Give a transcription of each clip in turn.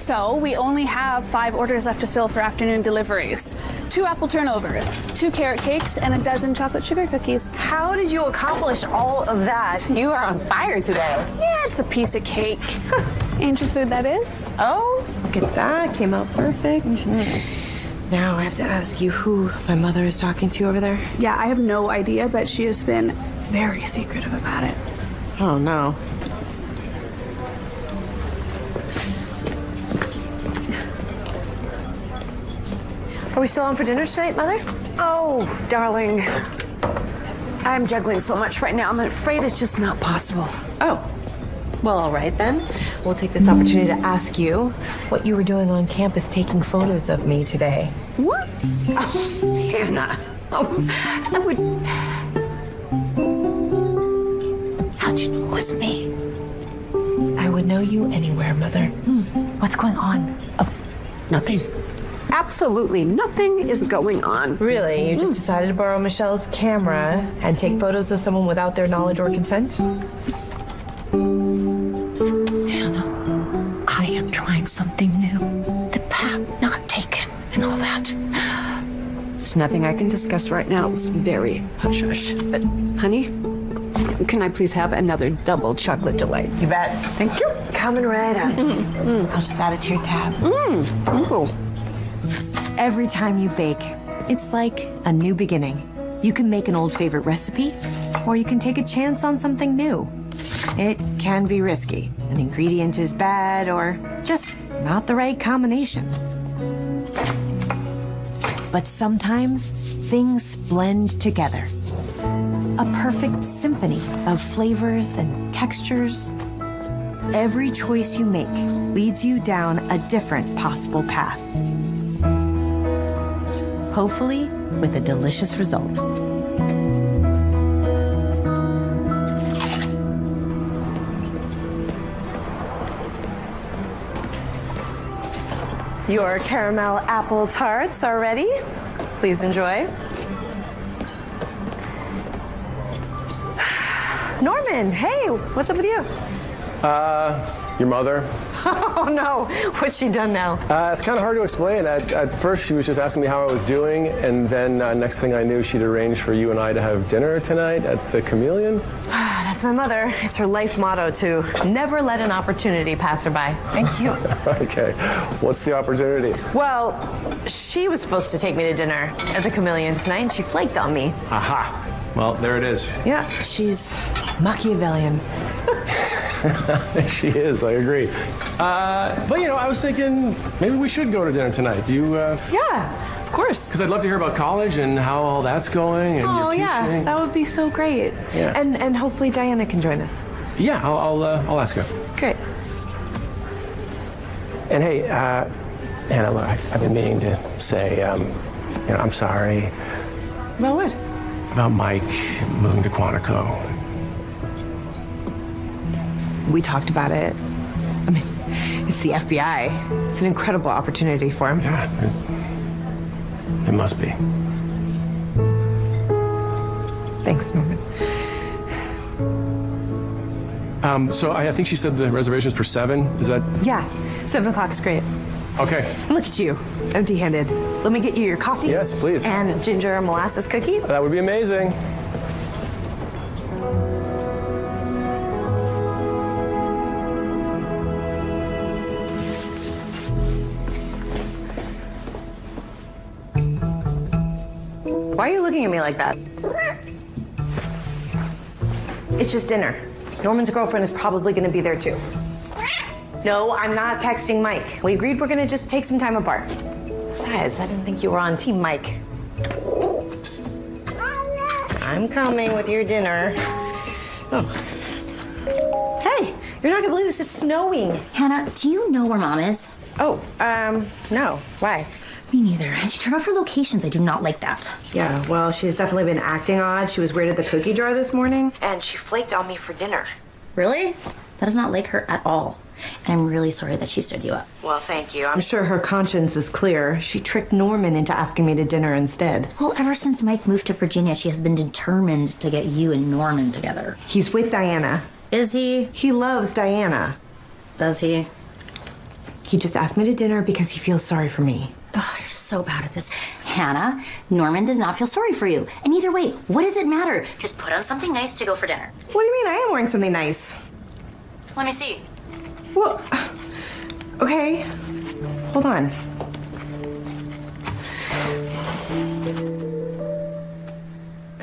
So we only have 5 orders left to fill for afternoon deliveries. 2 apple turnovers, 2 carrot cakes, and a dozen chocolate sugar cookies. How did you accomplish all of that? You are on fire today. Yeah, it's a piece of cake. Angel food, that is. Oh, Look at that, came out perfect. Now I have to ask you who my mother is talking to over there. Yeah, I have no idea, but she has been very secretive about it. Oh no. are we still on for dinner tonight, Mother? Oh, darling. I'm juggling so much right now. I'm afraid it's just not possible. Oh. Well, all right then. We'll take this opportunity to ask you what you were doing on campus taking photos of me today. What? Oh, Hannah. Oh, I would... How'd you know it was me? I would know you anywhere, Mother. What's going on? Oh, nothing. Absolutely nothing is going on. Really? You just decided to borrow Michelle's camera and take photos of someone without their knowledge or consent? Hannah, I am trying something new. The path not taken and all that. There's nothing I can discuss right now. It's very hush-hush. But, honey, can I please have another double chocolate delight? You bet. Thank you. Coming right up. I'll just add it to your tab. Oh. Every time you bake, it's like a new beginning. You can make an old favorite recipe, or you can take a chance on something new. It can be risky. An ingredient is bad or just not the right combination. But sometimes things blend together. A perfect symphony of flavors and textures. Every choice you make leads you down a different possible path. Hopefully, with a delicious result. Your caramel apple tarts are ready. Please enjoy. Norman, hey, what's up with you? Your mother? Oh no, what's she done now? It's kind of hard to explain. At first, she was just asking me how I was doing, and then next thing I knew, she'd arranged for you and I to have dinner tonight at the Chameleon. That's my mother. It's her life motto to never let an opportunity pass her by. Thank you. Okay, what's the opportunity? Well, she was supposed to take me to dinner at the Chameleon tonight, and she flaked on me. Aha. Well, there it is. Yeah, she's Machiavellian. She is, I agree. But, you know, I was thinking maybe we should go to dinner tonight. Do you, Yeah, of course. Because I'd love to hear about college and how all that's going and your teaching. Yeah, that would be so great. Yeah. And hopefully Diana can join us. Yeah, I'll ask her. Great. And hey, Anna, look, I've been meaning to say, you know, I'm sorry About what? about Mike moving to Quantico. We talked about it. I mean, it's the FBI. It's an incredible opportunity for him. Yeah, it must be. Thanks, Norman. So I think she said the reservation's for 7. Is that? Yeah, 7 o'clock is great. Okay. Look at you, empty-handed. Let me get you your coffee. Yes, please. And ginger and molasses cookie. That would be amazing. Why are you looking at me like that? It's just dinner. Norman's girlfriend is probably going to be there too. No, I'm not texting Mike. We agreed we're going to just take some time apart. Besides, I didn't think you were on Team Mike. I'm coming with your dinner. Oh. Hey, you're not going to believe this. It's snowing. Hannah, do you know where Mom is? Oh, no. Why? Me neither. And she turned off her locations. I do not like that. Yeah, well, she's definitely been acting odd. She was weird at the cookie jar this morning. And she flaked on me for dinner. Really? That is not like her at all. And I'm really sorry that she stood you up. Well, thank you. I'm sure her conscience is clear. She tricked Norman into asking me to dinner instead. Well, ever since Mike moved to Virginia, she has been determined to get you and Norman together. He's with Diana. Is he? He loves Diana. Does he? He just asked me to dinner because he feels sorry for me. Oh, you're so bad at this. Hannah, Norman does not feel sorry for you. And either way, what does it matter? Just put on something nice to go for dinner. What do you mean? I am wearing something nice. Let me see. Well, okay. Hold on.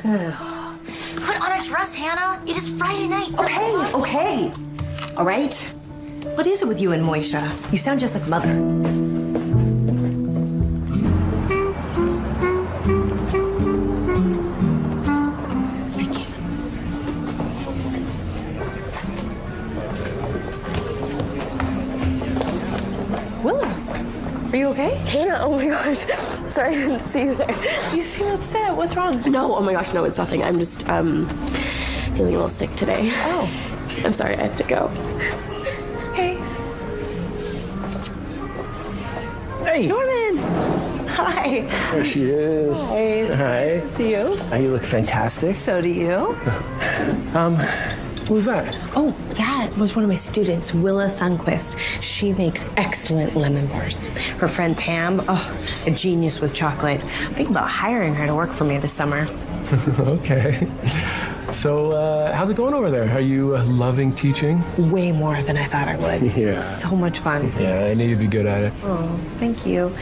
Put on a dress, Hannah. It is Friday night. Okay. All right. What is it with you and Moisha? You sound just like Mother. Willa, are you okay? Hannah, oh my gosh. Sorry, I didn't see you there. You seem upset. What's wrong? No, oh my gosh, no, it's nothing. I'm just feeling a little sick today. Oh. I'm sorry, I have to go. Hey. Hey. Norman. Hi. There she is. Hey. Hi. Nice to see you. You look fantastic. So do you. Who's that? Oh, that was one of my students, Willa Sundquist. She makes excellent lemon bars. Her friend Pam, a genius with chocolate. I'm thinking about hiring her to work for me this summer. Okay. So, how's it going over there? Are you loving teaching? Way more than I thought I would. Yeah. So much fun. Yeah, I knew you'd be good at it. Oh, thank you.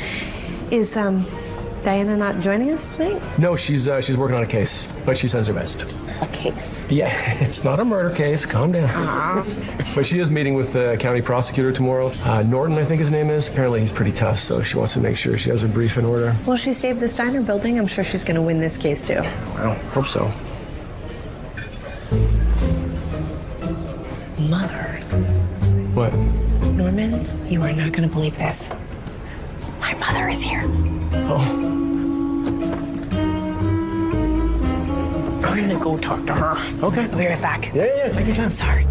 Is Diana not joining us tonight? No, she's working on a case, but she sends her best. A case. Yeah, it's not a murder case. Calm down. But she is meeting with the county prosecutor tomorrow. Norton, I think his name is. Apparently he's pretty tough, so she wants to make sure she has her brief in order. Well, she saved the Steiner building. I'm sure she's going to win this case, too. Well, hope so. Mother. What? Norman, you are not going to believe this. My mother is here. Oh. I'm going to go talk to her. Okay. I'll be right back. Yeah, take your time. Sorry.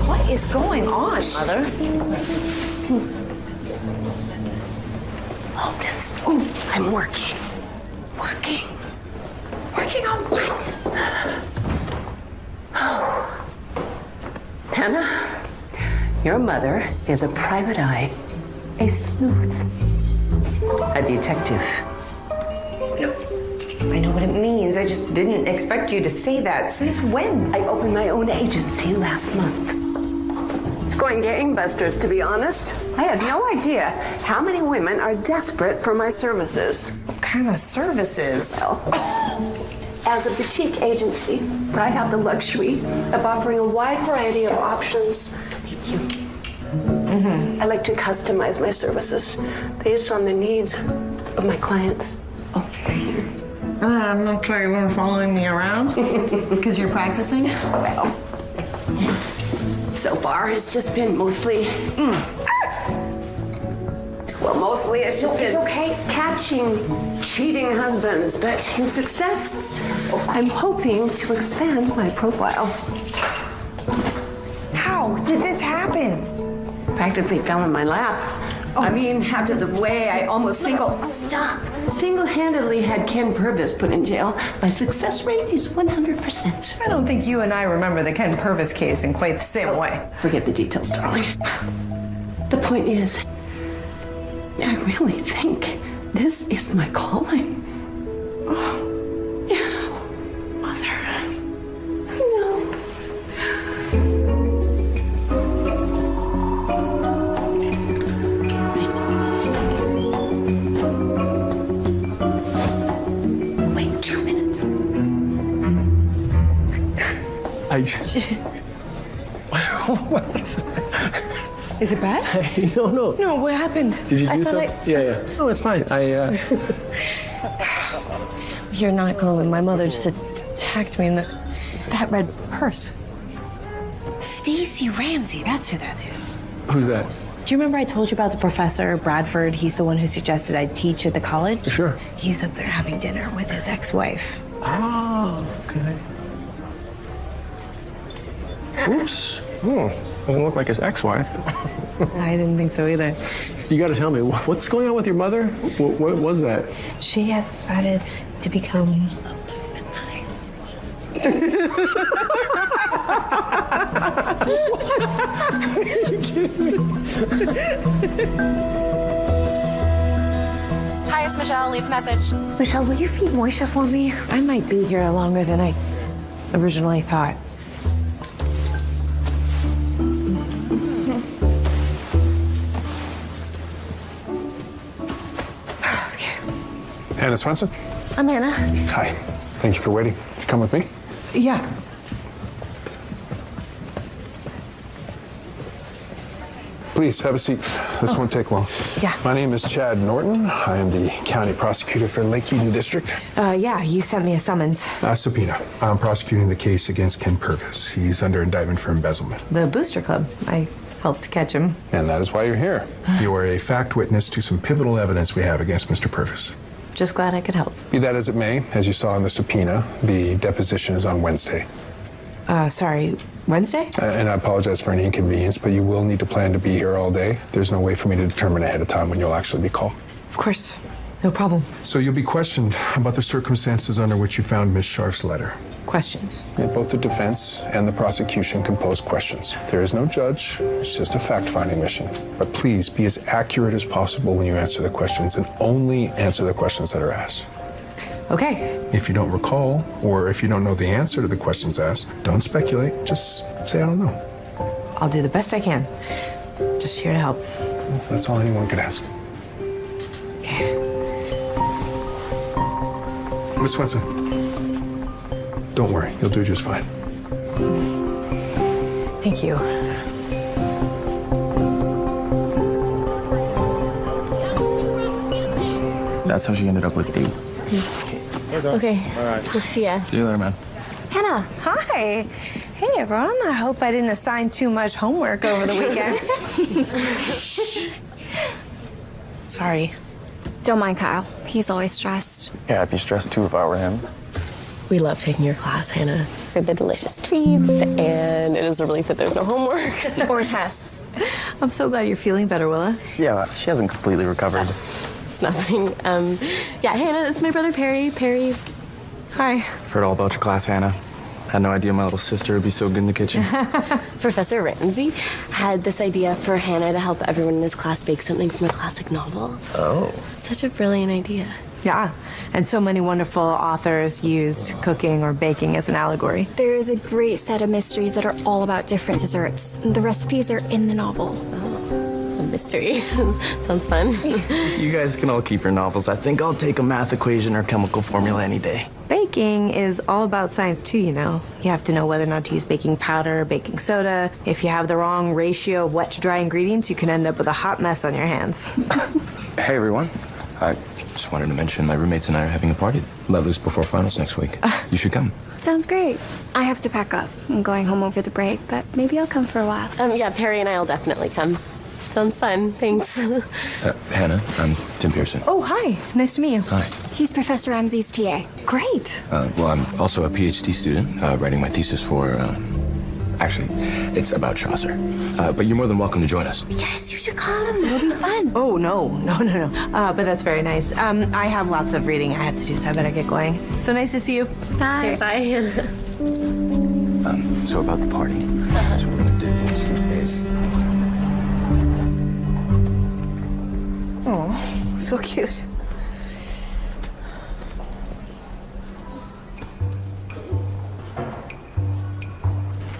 What is going on, Mother? I'm working. Working on what? Hannah, your mother is a private eye, a sleuth, a detective. No, I know what it means. I just didn't expect you to say that. Since when? I opened my own agency last month. It's going gangbusters, to be honest. I had no idea how many women are desperate for my services. What kind of services? Well, as a boutique agency, I have the luxury of offering a wide variety of options. Thank you. I like to customize my services based on the needs of my clients. Oh. I'm not sure you were following me around because you're practicing. Well, so far it's just been mostly. Well, mostly it's just been catching cheating husbands, but in success, I'm hoping to expand my profile. How did this happen? Practically fell in my lap. I mean, after the way I almost single-handedly had Ken Purvis put in jail, my success rate is 100%. I don't think you and I remember the Ken Purvis case in quite the same way. Forget the details, darling. The point is, I really think this is my calling. Oh. Yeah. Mother. No. Wait 2 minutes. Is it bad? No. No, what happened? Did you do thought something? Yeah. Oh, it's fine. You're not going to. My mother just attacked me in that red purse. Stacey Ramsey, that's who that is. Who's that? Do you remember I told you about the professor, Bradford? He's the one who suggested I teach at the college? Sure. He's up there having dinner with his ex-wife. Oh, okay. Oops. Oh. Doesn't look like his ex-wife. I didn't think so either. You got to tell me, what's going on with your mother? What was that? She has decided to become... Hi, it's Michelle. Leave a message. Michelle, will you feed Moisha for me? I might be here longer than I originally thought. Hannah Swenson? I'm Anna. Hi. Thank you for waiting. Did you come with me? Yeah. Please, have a seat. This won't take long. Yeah. My name is Chad Norton. I am the county prosecutor for Lake Eden District. Yeah, you sent me a summons. Subpoena. I'm prosecuting the case against Ken Purvis. He's under indictment for embezzlement. The Booster Club. I helped catch him. And that is why you're here. You are a fact witness to some pivotal evidence we have against Mr. Purvis. Just glad I could help. Be that as it may, as you saw in the subpoena, the deposition is on Wednesday. Sorry, Wednesday? And I apologize for any inconvenience, but you will need to plan to be here all day. There's no way for me to determine ahead of time when you'll actually be called. Of course. No problem. So you'll be questioned about the circumstances under which you found Miss Scharf's letter. Questions. Yeah, both the defense and the prosecution can pose questions. There is no judge. It's just a fact-finding mission. But please be as accurate as possible when you answer the questions, and only answer the questions that are asked. Okay. If you don't recall, or if you don't know the answer to the questions asked, don't speculate. Just say, I don't know. I'll do the best I can. Just here to help. That's all anyone could ask. Okay. Miss Swenson, don't worry. You'll do just fine. Thank you. That's how she ended up with 8. Okay. All right. We'll see ya. See you later, man. Hannah. Hi. Hey, everyone. I hope I didn't assign too much homework over the weekend. Sorry. Don't mind Kyle. He's always stressed. Yeah, I'd be stressed too if I were him. We love taking your class, Hannah, for the delicious treats, and it is a relief that there's no homework. Or tests. I'm so glad you're feeling better, Willa. Yeah, she hasn't completely recovered. It's nothing. Yeah, Hannah, this is my brother Perry. Perry. Hi. I've heard all about your class, Hannah. Had no idea my little sister would be so good in the kitchen. Professor Ramsey had this idea for Hannah to help everyone in his class bake something from a classic novel. Oh. Such a brilliant idea. Yeah, and so many wonderful authors used cooking or baking as an allegory. There is a great set of mysteries that are all about different desserts. The recipes are in the novel. A mystery. Sounds fun. You guys can all keep your novels. I think I'll take a math equation or chemical formula any day. Baking is all about science too, you know. You have to know whether or not to use baking powder or baking soda. If you have the wrong ratio of wet to dry ingredients, you can end up with a hot mess on your hands. Hey, everyone. I just wanted to mention my roommates and I are having a party. Let loose before finals next week. You should come. Sounds great. I have to pack up. I'm going home over the break, but maybe I'll come for a while. Yeah, Perry and I will definitely come. Sounds fun. Thanks. Hannah, I'm Tim Pearson. Oh, hi. Nice to meet you. Hi. He's Professor Ramsey's TA. Great. Well, I'm also a PhD student, writing my thesis for, actually, it's about Chaucer. But you're more than welcome to join us. Yes, you should call him. It'll be fun. Oh, no. But that's very nice. I have lots of reading I have to do, so I better get going. So nice to see you. Bye. Bye. So about the party. So what we're gonna do is... Oh, so cute.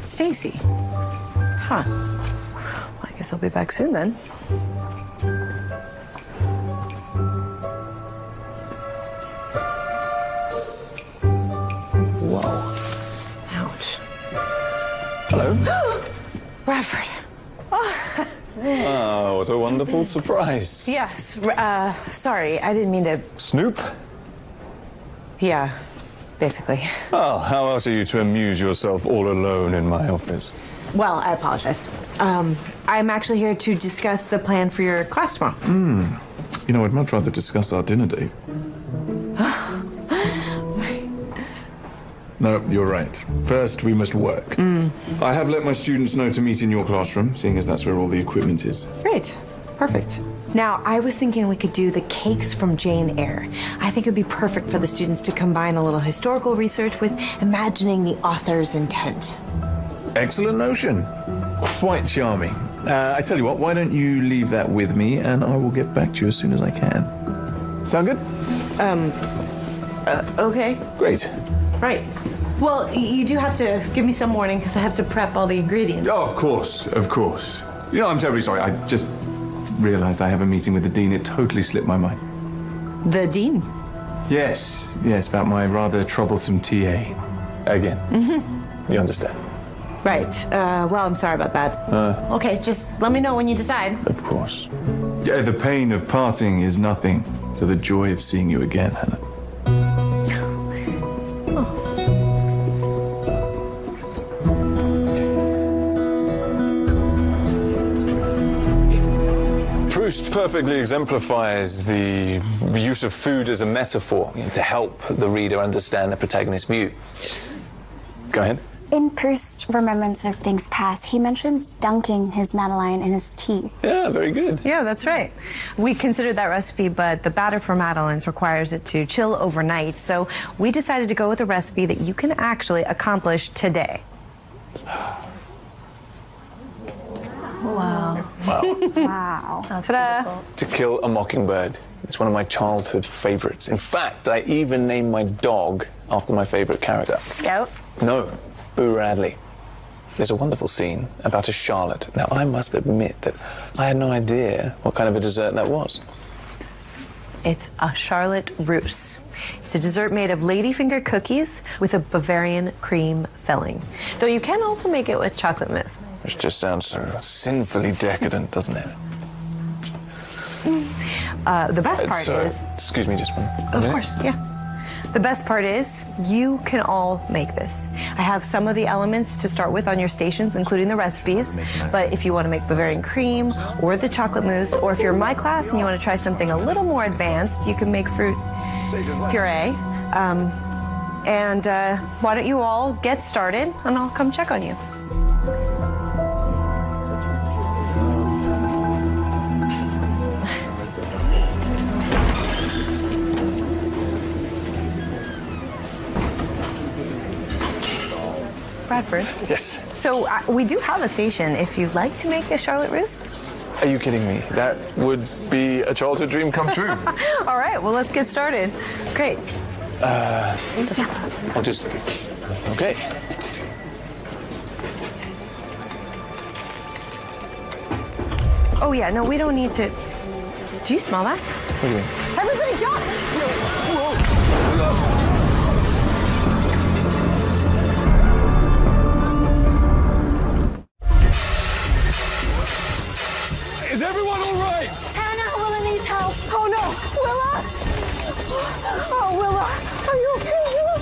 Stacy. Huh. Well, I guess I'll be back soon then. Whoa. Ouch. Hello. Bradford. Oh, what a wonderful surprise. Yes. Sorry, I didn't mean to. Snoop? Yeah, basically. Oh, how else are you to amuse yourself all alone in my office? Well, I apologize. I'm actually here to discuss the plan for your class tomorrow. You know, I'd much rather discuss our dinner date. No, you're right. First, we must work. I have let my students know to meet in your classroom, seeing as that's where all the equipment is. Great. Perfect. Now, I was thinking we could do the cakes from Jane Eyre. I think it would be perfect for the students to combine a little historical research with imagining the author's intent. Excellent notion. Quite charming. I tell you what, why don't you leave that with me and I will get back to you as soon as I can. Sound good? Okay. Great. Right. Well, you do have to give me some warning because I have to prep all the ingredients. Oh, of course, of course. You know, I'm terribly sorry. I just realized I have a meeting with the dean. It totally slipped my mind. The dean? Yes, about my rather troublesome TA. Again. You understand? Right. Well, I'm sorry about that. Okay, just let me know when you decide. Of course. Yeah, the pain of parting is nothing to the joy of seeing you again, Hannah. Proust perfectly exemplifies the use of food as a metaphor to help the reader understand the protagonist's view. Go ahead. In Proust's Remembrance of Things Past, he mentions dunking his Madeleine in his tea. Yeah, very good. Yeah, that's right. We considered that recipe, but the batter for Madeleines requires it to chill overnight, so we decided to go with a recipe that you can actually accomplish today. Wow. Wow. Ta-da! To Kill a Mockingbird. It's one of my childhood favorites. In fact, I even named my dog after my favorite character. Scout? No, Boo Radley. There's a wonderful scene about a charlotte. Now, I must admit that I had no idea what kind of a dessert that was. It's a Charlotte Russe. It's a dessert made of ladyfinger cookies with a Bavarian cream filling. Though you can also make it with chocolate mousse. Which just sounds so sinfully decadent, doesn't it? The best part is... Excuse me just one minute. Of course, yeah. The best part is you can all make this. I have some of the elements to start with on your stations, including the recipes. But if you want to make Bavarian cream or the chocolate mousse, or if you're in my class and you want to try something a little more advanced, you can make fruit puree. Why don't you all get started and I'll come check on you. Bradford. Yes. So we do have a station if you'd like to make a Charlotte Russe. Are you kidding me? That would be a childhood dream come true. All right, well, let's get started. Great. I'll just... Okay. Oh, yeah, no, we don't need to... Do you smell that? What do you mean? Everybody duck! Is everyone all right? Hannah, Willa needs help. Oh, no. Willa! Oh, Willa. Are you okay, Willa?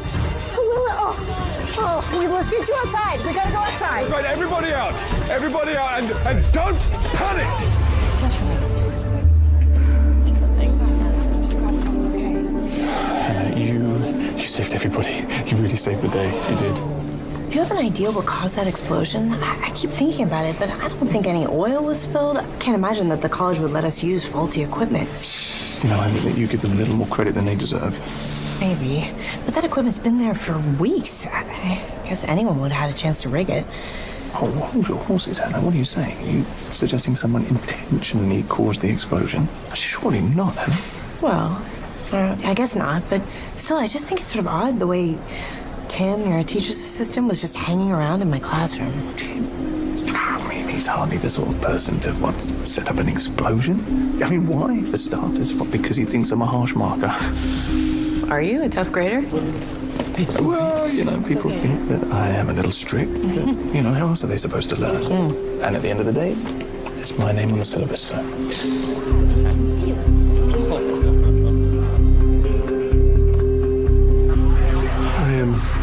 Willa, oh, let's get you outside. We gotta go outside. Right, everybody out. Everybody out and don't panic. Hannah, you saved everybody. You really saved the day. You did. Do you have an idea what caused that explosion? I keep thinking about it, but I don't think any oil was spilled. I can't imagine that the college would let us use faulty equipment. You know, I think that you give them a little more credit than they deserve. Maybe. But that equipment's been there for weeks. I guess anyone would have had a chance to rig it. Oh, hold your horses, Hannah. What are you saying? Are you suggesting someone intentionally caused the explosion? Surely not, Hannah. Well, I guess not, but still, I just think it's sort of odd the way Tim, your teacher's assistant, was just hanging around in my classroom. Tim? I mean, he's hardly the sort of person to, set up an explosion? I mean, why, for starters? What, because he thinks I'm a harsh marker? Are you a tough grader? Well, you know, people think that I am a little strict, but, you know, how else are they supposed to learn? And at the end of the day, it's my name on the syllabus, so...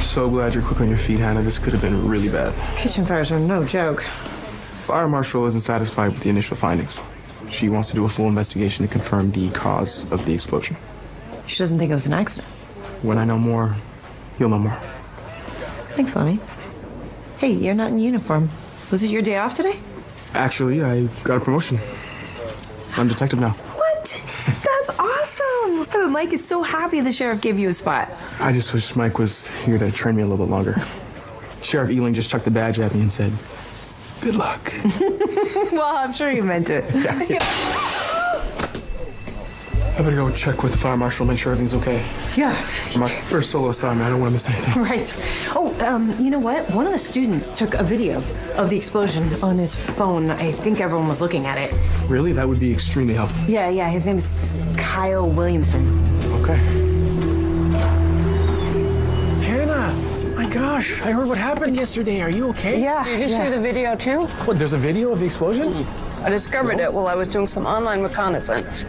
So glad you're quick on your feet, Hannah. This could have been really bad. Kitchen fires are no joke. Fire Marshal isn't satisfied with the initial findings. She wants to do a full investigation to confirm the cause of the explosion. She doesn't think it was an accident. When I know more, you'll know more. Thanks, Lonnie. Hey, you're not in uniform. Was it your day off today? Actually, I got a promotion. I'm detective now. What? That's awesome! Oh, Mike is so happy the sheriff gave you a spot. I just wish Mike was here to train me a little bit longer. Sheriff Ealing just chucked the badge at me and said, "Good luck." Well, I'm sure you meant it. Yeah. I better go check with the fire marshal, make sure everything's okay. Yeah. My first solo assignment, I don't want to miss anything. Right. Oh, you know what? One of the students took a video of the explosion on his phone. I think everyone was looking at it. Really? That would be extremely helpful. Yeah, his name is Kyle Williamson. Okay. Hannah! My gosh, I heard what happened yesterday. Are you okay? Yeah. Did you see the video too? What, there's a video of the explosion? I discovered it while I was doing some online reconnaissance.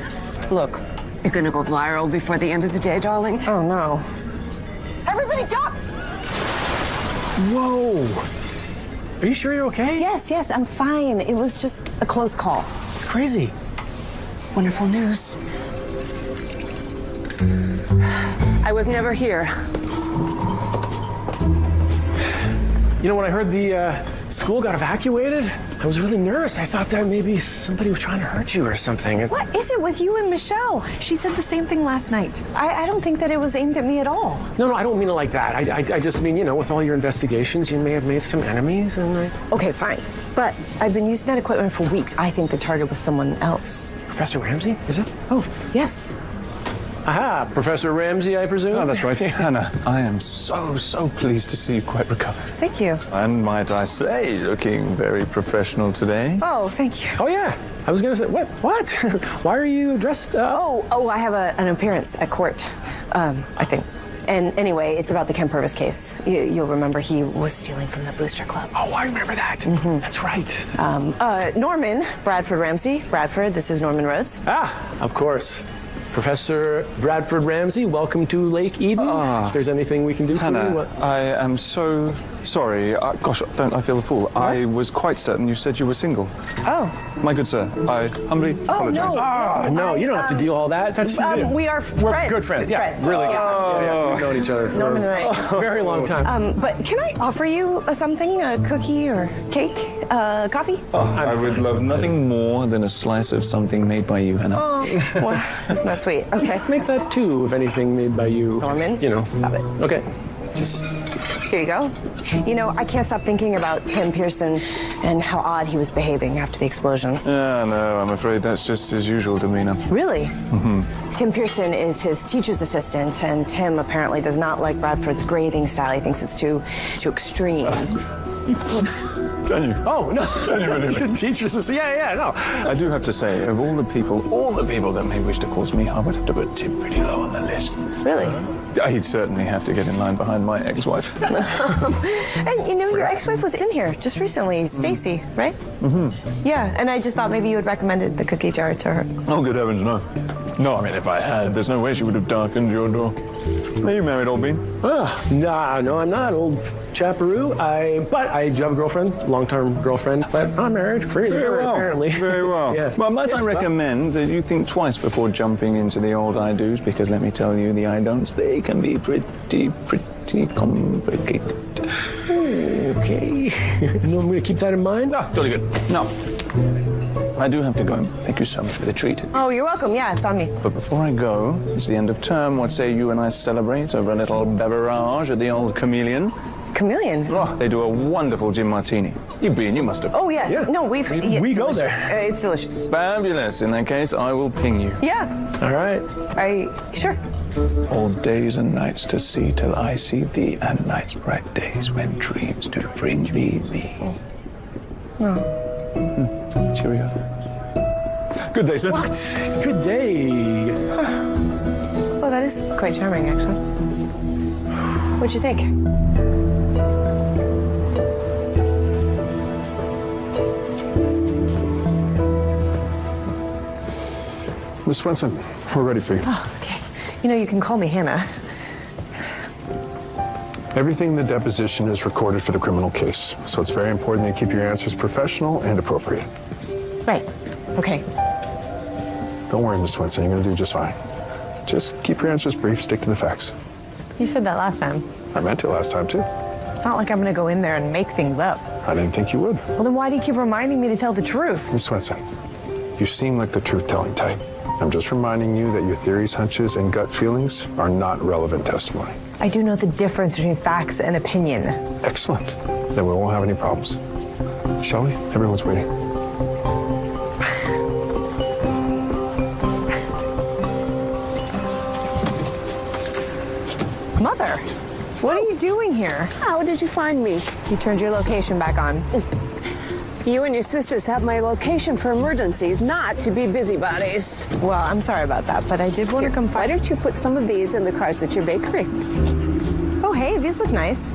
Look, you're gonna go viral before the end of the day, darling. Oh, no. Everybody duck! Whoa! Are you sure you're okay? Yes, I'm fine. It was just a close call. It's crazy. Wonderful news. I was never here. You know, when I heard the school got evacuated, I was really nervous. I thought that maybe somebody was trying to hurt you or something. What is it with you and Michelle? She said the same thing last night. I don't think that it was aimed at me at all. No, I don't mean it like that. I just mean, you know, with all your investigations, you may have made some enemies and... Okay, fine. But I've been using that equipment for weeks. I think the target was someone else. Professor Ramsey, is it? Oh, yes. Aha, Professor Ramsey, I presume? Oh, that's right. Hannah, I am so pleased to see you quite recovered. Thank you. And might I say, looking very professional today. Oh, thank you. Oh, yeah. I was going to say, what? Why are you dressed up? Oh, I have an appearance at court, I think. And anyway, it's about the Ken Purvis case. You'll remember he was stealing from the Booster Club. Oh, I remember that. Mm-hmm. That's right. Norman Bradford Ramsey. Bradford, this is Norman Rhodes. Ah, of course. Professor Bradford Ramsey, welcome to Lake Eden. If there's anything we can do Hannah, for you. I am so sorry. Gosh, don't I feel a fool? What? I was quite certain you said you were single. Oh. My good sir, I humbly apologize. No, you don't have to do all that. That's we are friends. We're good friends. Yeah, friends. really good. Yeah, we've known each other for Norman, right. a very long time. But can I offer you something? A cookie or cake? Coffee? I would love nothing more than a slice of something made by you, Hannah. Oh, well, that's not sweet. Okay. Make that too, if anything made by you. Norman? You know. Stop it. Okay. Just... Here you go. You know, I can't stop thinking about Tim Pearson and how odd he was behaving after the explosion. Yeah, no, I'm afraid that's just his usual demeanor. Really? Mm-hmm. Tim Pearson is his teacher's assistant, and Tim apparently does not like Bradford's grading style. He thinks it's too extreme. Can you? Oh, no. Teachers assistant. Yeah, no. I do have to say, of all the people that may wish to cause me, I would have to put Tim pretty low on the list. Really? He'd certainly have to get in line behind my ex-wife. And you know, your ex-wife was in here just recently, Stacy, right? Mm-hmm. Yeah, and I just thought maybe you had recommended the cookie jar to her. Oh, good heavens, no. No, I mean, if I had, there's no way she would have darkened your door. Are you married, old bean? No, I'm not, old chaparoo. But I do have a girlfriend, long-term girlfriend, but I'm married. Apparently. Very well. Yes. Well, might I recommend that you think twice before jumping into the old I do's, because let me tell you, the I don'ts, they can be pretty complicated. Okay. I'm going to keep that in mind. Totally good. Now, I do have to go. Thank you so much for the treat. Oh, you're welcome. Yeah, it's on me. But before I go, it's the end of term. What say you and I celebrate over a little beverage at the old Chameleon? Chameleon? Oh, they do a wonderful gin martini. You've been, you must have. Oh, yes. Yeah. No, we go there. It's delicious. Fabulous. In that case, I will ping you. Yeah. All right. Are you sure? All days and nights to see till I see thee, and nights bright days when dreams do bring thee. Cheerio. Good day, sir. What? Good day. Well, that is quite charming, actually. What'd you think? Miss Swenson, we're ready for you. Oh, okay. You know, you can call me Hannah. Everything in the deposition is recorded for the criminal case, so it's very important that you keep your answers professional and appropriate. Right. Okay. Don't worry, Miss Swenson, you're going to do just fine. Just keep your answers brief, stick to the facts. You said that last time. I meant it last time, too. It's not like I'm gonna go in there and make things up. I didn't think you would. Well, then why do you keep reminding me to tell the truth? Miss Swenson, you seem like the truth-telling type. I'm just reminding you that your theories, hunches, and gut feelings are not relevant testimony. I do know the difference between facts and opinion. Excellent. Then we won't have any problems. Shall we? Everyone's waiting. Mother, what are you doing here? How did you find me? You turned your location back on. You and your sisters have my location for emergencies, not to be busybodies. Well, I'm sorry about that, but I did want to come Why don't you put some of these in the cars at your bakery? Oh, hey, these look nice.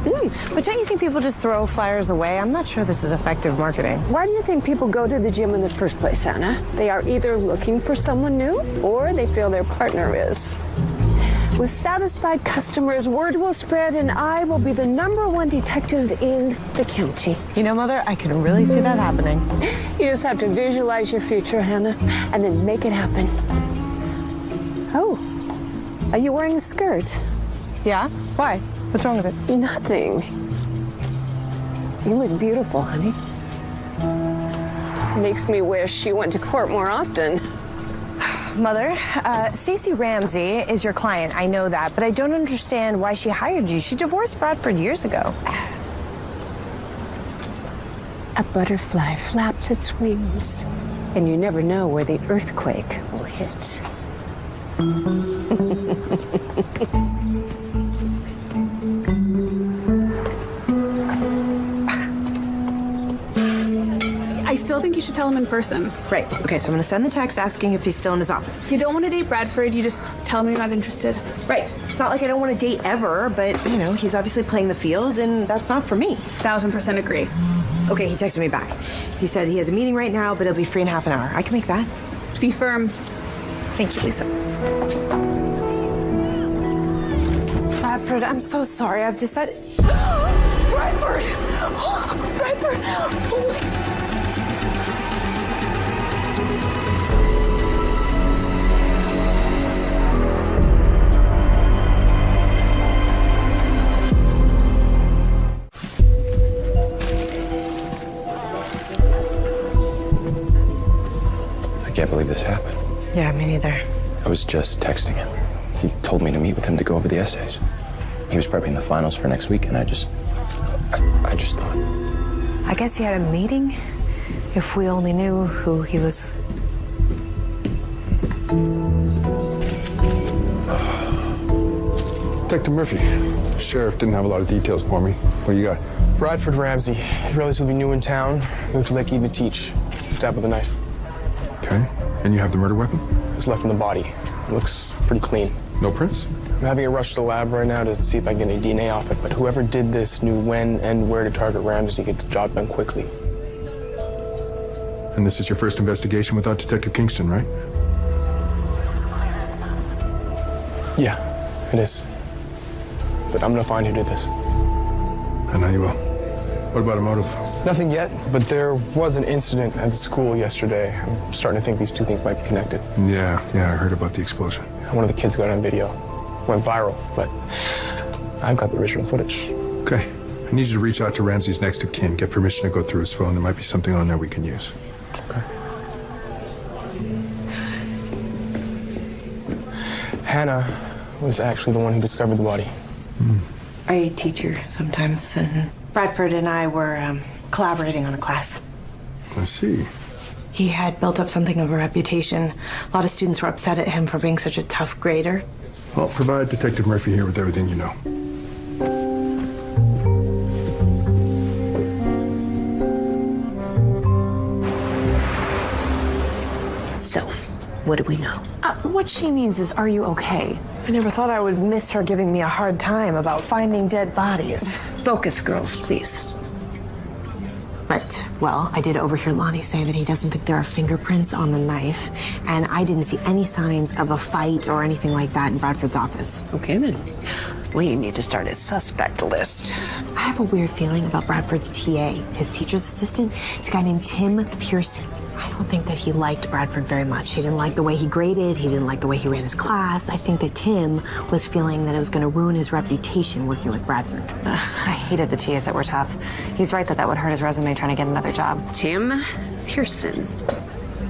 But don't you think people just throw flyers away? I'm not sure this is effective marketing. Why do you think people go to the gym in the first place, Anna? They are either looking for someone new or they feel their partner is. With satisfied customers, word will spread and I will be the #1 detective in the county. You know, Mother, I can really see that happening. You just have to visualize your future, Hannah, and then make it happen. Oh, are you wearing a skirt? Yeah? Why? What's wrong with it? Nothing. You look beautiful, honey. Makes me wish you went to court more often. Mother, Stacey Ramsey is your client. I know that, but I don't understand why she hired you. She divorced Bradford years ago. A butterfly flaps its wings, and you never know where the earthquake will hit. I still think you should tell him in person. Right. Okay, so I'm going to send the text asking if he's still in his office. You don't want to date Bradford, you just tell him you're not interested. Right. It's not like I don't want to date ever, but, you know, he's obviously playing the field, and that's not for me. 1000% agree. Okay, he texted me back. He said he has a meeting right now, but it'll be free in half an hour. I can make that. Be firm. Thank you, Lisa. Bradford, I'm so sorry. I've decided... Bradford! Bradford! Oh. I can't believe this happened. Yeah, me neither. I was just texting him. He told me to meet with him to go over the essays. He was prepping the finals for next week, and I just thought. I guess he had a meeting. If we only knew who he was. Detective Murphy, Sheriff didn't have a lot of details for me. What do you got? Bradford Ramsey, relatively new in town, moved to Lake Eva Teach, stabbed with a knife. Okay. And you have the murder weapon? It was left in the body. It looks pretty clean. No prints? I'm having it rushed to the lab right now to see if I can get any DNA off it, but whoever did this knew when and where to target Ramsey to get the job done quickly. And this is your first investigation without Detective Kingston, right? Yeah, it is. But I'm gonna find who did this. I know you will. What about a motive? Nothing yet, but there was an incident at the school yesterday. I'm starting to think these two things might be connected. Yeah, I heard about the explosion. One of the kids got on video. Went viral, but I've got the original footage. Okay. I need you to reach out to Ramsey's next of kin. Get permission to go through his phone. There might be something on there we can use. Okay. Hannah was actually the one who discovered the body. I teach her sometimes, and Bradford and I were collaborating on a class. I see. He had built up something of a reputation. A lot of students were upset at him for being such a tough grader. Well, provide Detective Murphy here with everything you know. So, what do we know? What she means is, are you okay? I never thought I would miss her giving me a hard time about finding dead bodies. Focus, girls, please. Right. Well, I did overhear Lonnie say that he doesn't think there are fingerprints on the knife, and I didn't see any signs of a fight or anything like that in Bradford's office. Okay, then. We need to start a suspect list. I have a weird feeling about Bradford's TA, his teacher's assistant. It's a guy named Tim Pearson. I don't think that he liked Bradford very much. He didn't like the way he graded. He didn't like the way he ran his class. I think that Tim was feeling that it was going to ruin his reputation working with Bradford. I hated the TAs that were tough. He's right that would hurt his resume trying to get another job. Tim Pearson.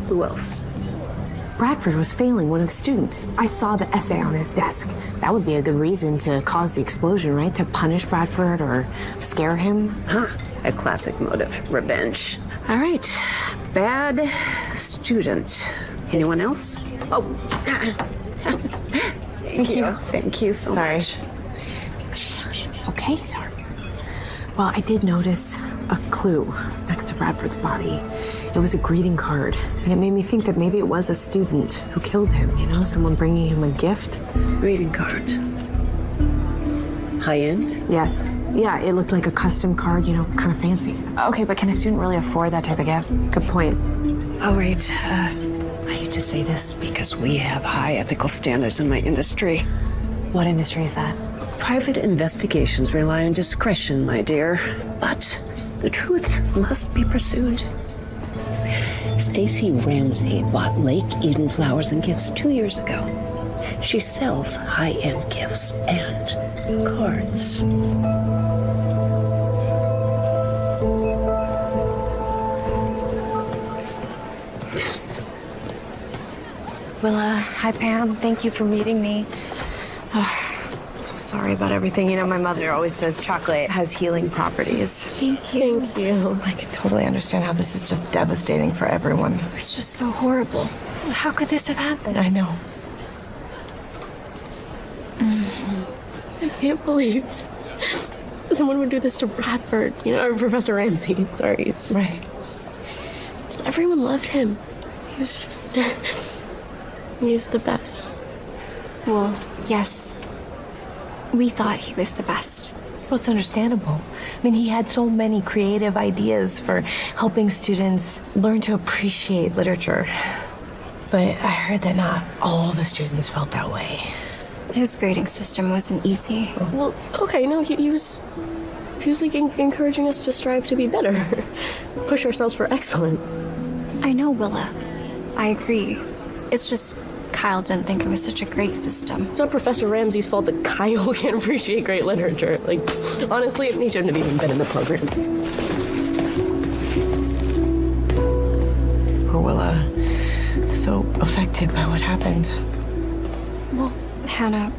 Who else? Bradford was failing one of his students. I saw the essay on his desk. That would be a good reason to cause the explosion, right? To punish Bradford or scare him. Huh. A classic motive. Revenge. All right. Bad student. Anyone else? Oh. Thank you. Thank you so much. Okay, sorry. Well, I did notice a clue next to Bradford's body. It was a greeting card, and it made me think that maybe it was a student who killed him, you know, someone bringing him a gift. Greeting card. High end? Yes. Yeah, it looked like a custom card, you know, kind of fancy. Okay, but can a student really afford that type of gift? Good point. All right. I hate to say this because we have high ethical standards in my industry. What industry is that? Private investigations rely on discretion, my dear. But the truth must be pursued. Stacy Ramsey bought Lake Eden flowers and gifts 2 years ago. She sells high-end gifts and cards. Willa, hi Pam. Thank you for meeting me. So sorry about everything. You know, my mother always says chocolate has healing properties. Thank you. Thank you. I can totally understand how this is just devastating for everyone. It's just so horrible. How could this have happened? I know. I can't believe someone would do this to Bradford, you know, or Professor Ramsey. Sorry, it's right. Just everyone loved him. He was just, he was the best. Well, yes. We thought he was the best. Well, it's understandable. I mean, he had so many creative ideas for helping students learn to appreciate literature. But I heard that not all the students felt that way. His grading system wasn't easy. Well, okay, no, he was like encouraging us to strive to be better, push ourselves for excellence. I know, Willa. I agree. It's just Kyle didn't think it was such a great system. It's not Professor Ramsey's fault that Kyle can't appreciate great literature. Like, honestly, he shouldn't have even been in the program. Poor Willa, so affected by what happened. Well, Hannah,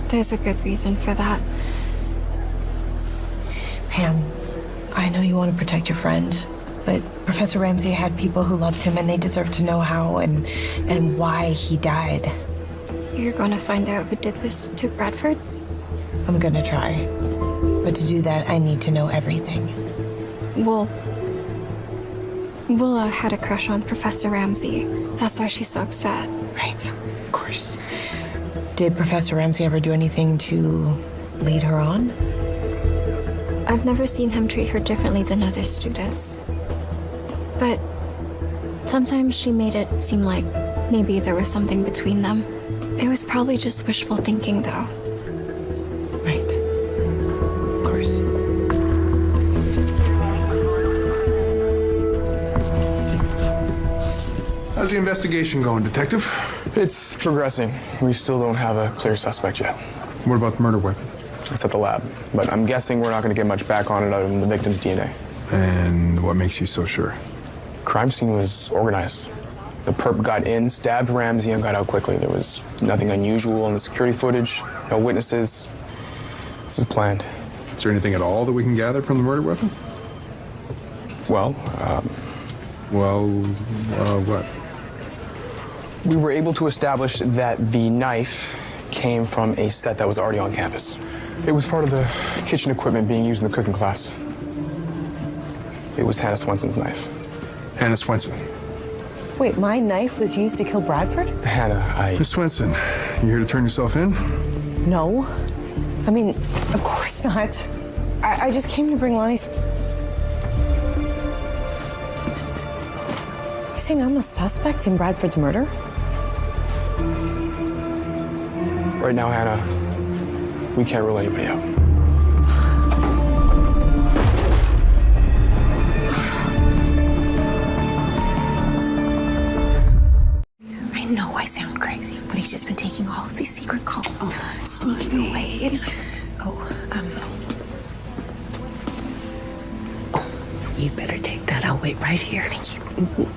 there's a good reason for that. Pam, I know you want to protect your friend, but Professor Ramsey had people who loved him and they deserve to know how and why he died. You're going to find out who did this to Bradford? I'm going to try. But to do that, I need to know everything. Well, Willa had a crush on Professor Ramsey. That's why she's so upset. Right, of course. Did Professor Ramsey ever do anything to lead her on? I've never seen him treat her differently than other students. But sometimes she made it seem like maybe there was something between them. It was probably just wishful thinking, though. Right. Of course. How's the investigation going, Detective? It's progressing. We still don't have a clear suspect yet. What about the murder weapon? It's at the lab, but I'm guessing we're not going to get much back on it other than the victim's DNA. And what makes you so sure? Crime scene was organized. The perp got in, stabbed Ramsey, and got out quickly. There was nothing unusual in the security footage, no witnesses. This is planned. Is there anything at all that we can gather from the murder weapon? Well, what? We were able to establish that the knife came from a set that was already on campus. It was part of the kitchen equipment being used in the cooking class. It was Hannah Swenson's knife. Hannah Swenson. Wait, my knife was used to kill Bradford? Hannah, Miss Swenson, you here to turn yourself in? No. I mean, of course not. I just came to bring Lonnie's... You saying I'm a suspect in Bradford's murder? Right now, Hannah, we can't rule anybody out. know I sound crazy, but he's just been taking all of these secret calls, sneaking away. And, You better take that. I'll wait right here. Thank you.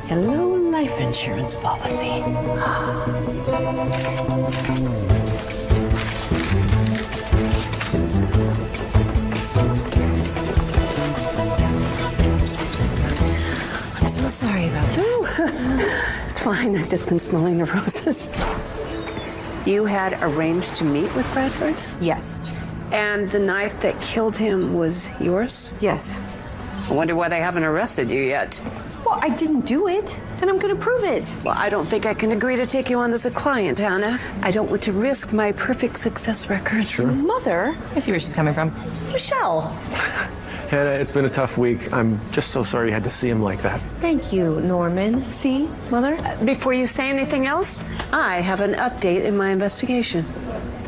Hello, life insurance policy. I'm so sorry about that. It's fine. I've just been smelling the roses. You had arranged to meet with Bradford? Yes. And the knife that killed him was yours? Yes. I wonder why they haven't arrested you yet. Well, I didn't do it, and I'm going to prove it. Well, I don't think I can agree to take you on as a client, Hannah. I don't want to risk my perfect success record. Sure. Mother? I see where she's coming from. Michelle. Hannah, it's been a tough week. I'm just so sorry you had to see him like that. Thank you, Norman. See, Mother? Before you say anything else, I have an update in my investigation.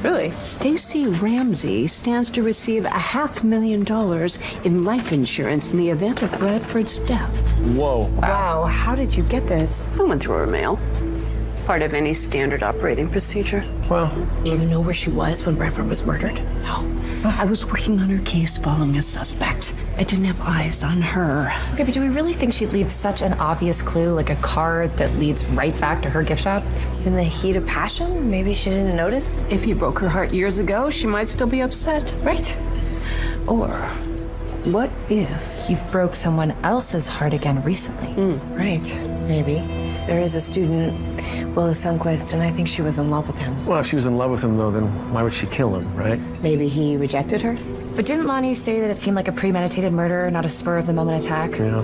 Really? Stacy Ramsey stands to receive $500,000 in life insurance in the event of Bradford's death. Whoa. Wow, how did you get this? I went through her mail. Part of any standard operating procedure. Well, Do you know where she was when Bradford was murdered? No. I was working on her case following a suspect. I didn't have eyes on her. Okay, but do we really think she'd leave such an obvious clue, like a card that leads right back to her gift shop? In the heat of passion? Maybe she didn't notice? If you broke her heart years ago, she might still be upset. Right. Or what if You broke someone else's heart again recently. Right. Maybe. There is a student, Willis Sunquist, and I think she was in love with him. well, if she was in love with him, though, then why would she kill him, right? Maybe he rejected her? But didn't Lonnie say that it seemed like a premeditated murder, not a spur-of-the-moment attack? Yeah.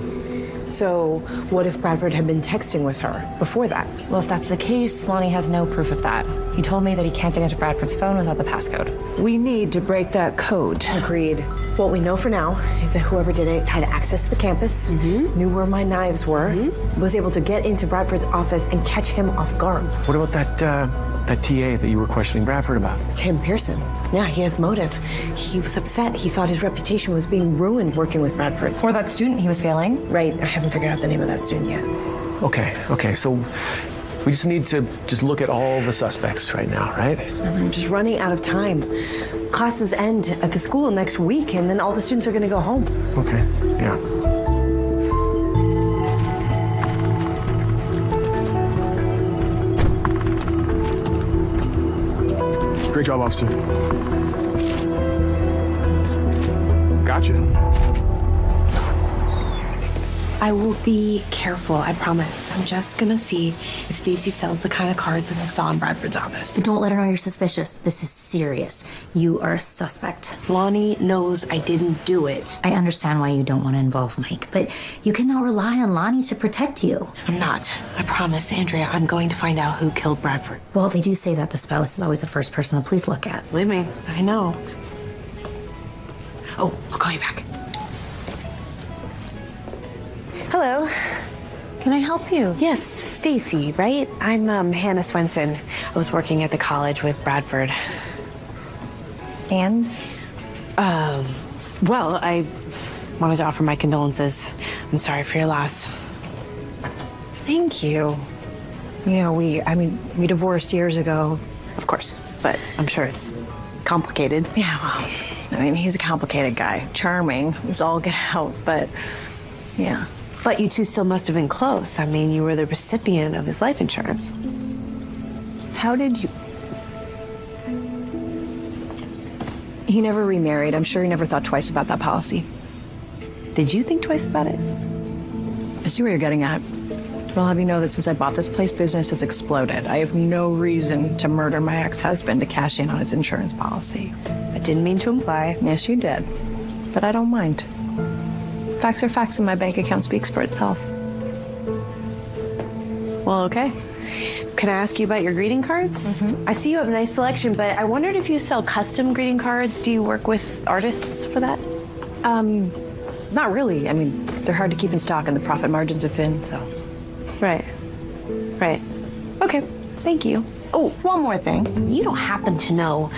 So, what if Bradford had been texting with her before that? Well, if that's the case, Lonnie has no proof of that. He told me that he can't get into Bradford's phone without the passcode. we need to break that code? Agreed. What we know for now is that whoever did it had access to the campus, knew where my knives were, was able to get into Bradford's office and catch him off guard. What about that TA that you were questioning Bradford about? Tim Pearson. Yeah, he has motive. He was upset. He thought his reputation was being ruined working with Bradford. Or that student he was failing. Right. I haven't figured out the name of that student yet. Okay, so we just need to just look at all the suspects right now, right? I'm just running out of time. Classes end at the school next week, and then all the students are going to go home. Okay, yeah. Great job, officer. Gotcha. I will be careful, I promise. I'm just gonna see if Stacy sells the kind of cards that I saw in Bradford's office. But don't let her know you're suspicious. This is serious. You are a suspect. Lonnie knows I didn't do it. I understand why you don't want to involve Mike, but you can now rely on Lonnie to protect you. I'm not. I promise, Andrea, I'm going to find out who killed Bradford. Well, they do say that the spouse is always the first person the police look at. Believe me, I know. Oh, I'll call you back. Hello. Can I help you? Yes, Stacy, right? I'm Hannah Swenson. I was working at the college with Bradford. And? Well, I wanted to offer my condolences. I'm sorry for your loss. Thank you. You know, we divorced years ago, of course, but I'm sure it's complicated. Yeah, well, I mean, he's a complicated guy. Charming. He was all get out, but yeah. But you two still must have been close. I mean, you were the recipient of his life insurance. How did you... He never remarried. I'm sure he never thought twice about that policy. Did you think twice about it? I see where you're getting at. I'll have you know that since I bought this place, business has exploded. I have no reason to murder my ex-husband to cash in on his insurance policy. I didn't mean to imply. Yes, you did. But I don't mind. Facts are facts, and my bank account speaks for itself. Well, okay. Can I ask you about your greeting cards? I see you have a nice selection, but I wondered if you sell custom greeting cards. Do you work with artists for that? Not really. I mean, they're hard to keep in stock and the profit margins are thin, so. Right. Okay, thank you. Oh, one more thing. You don't happen to know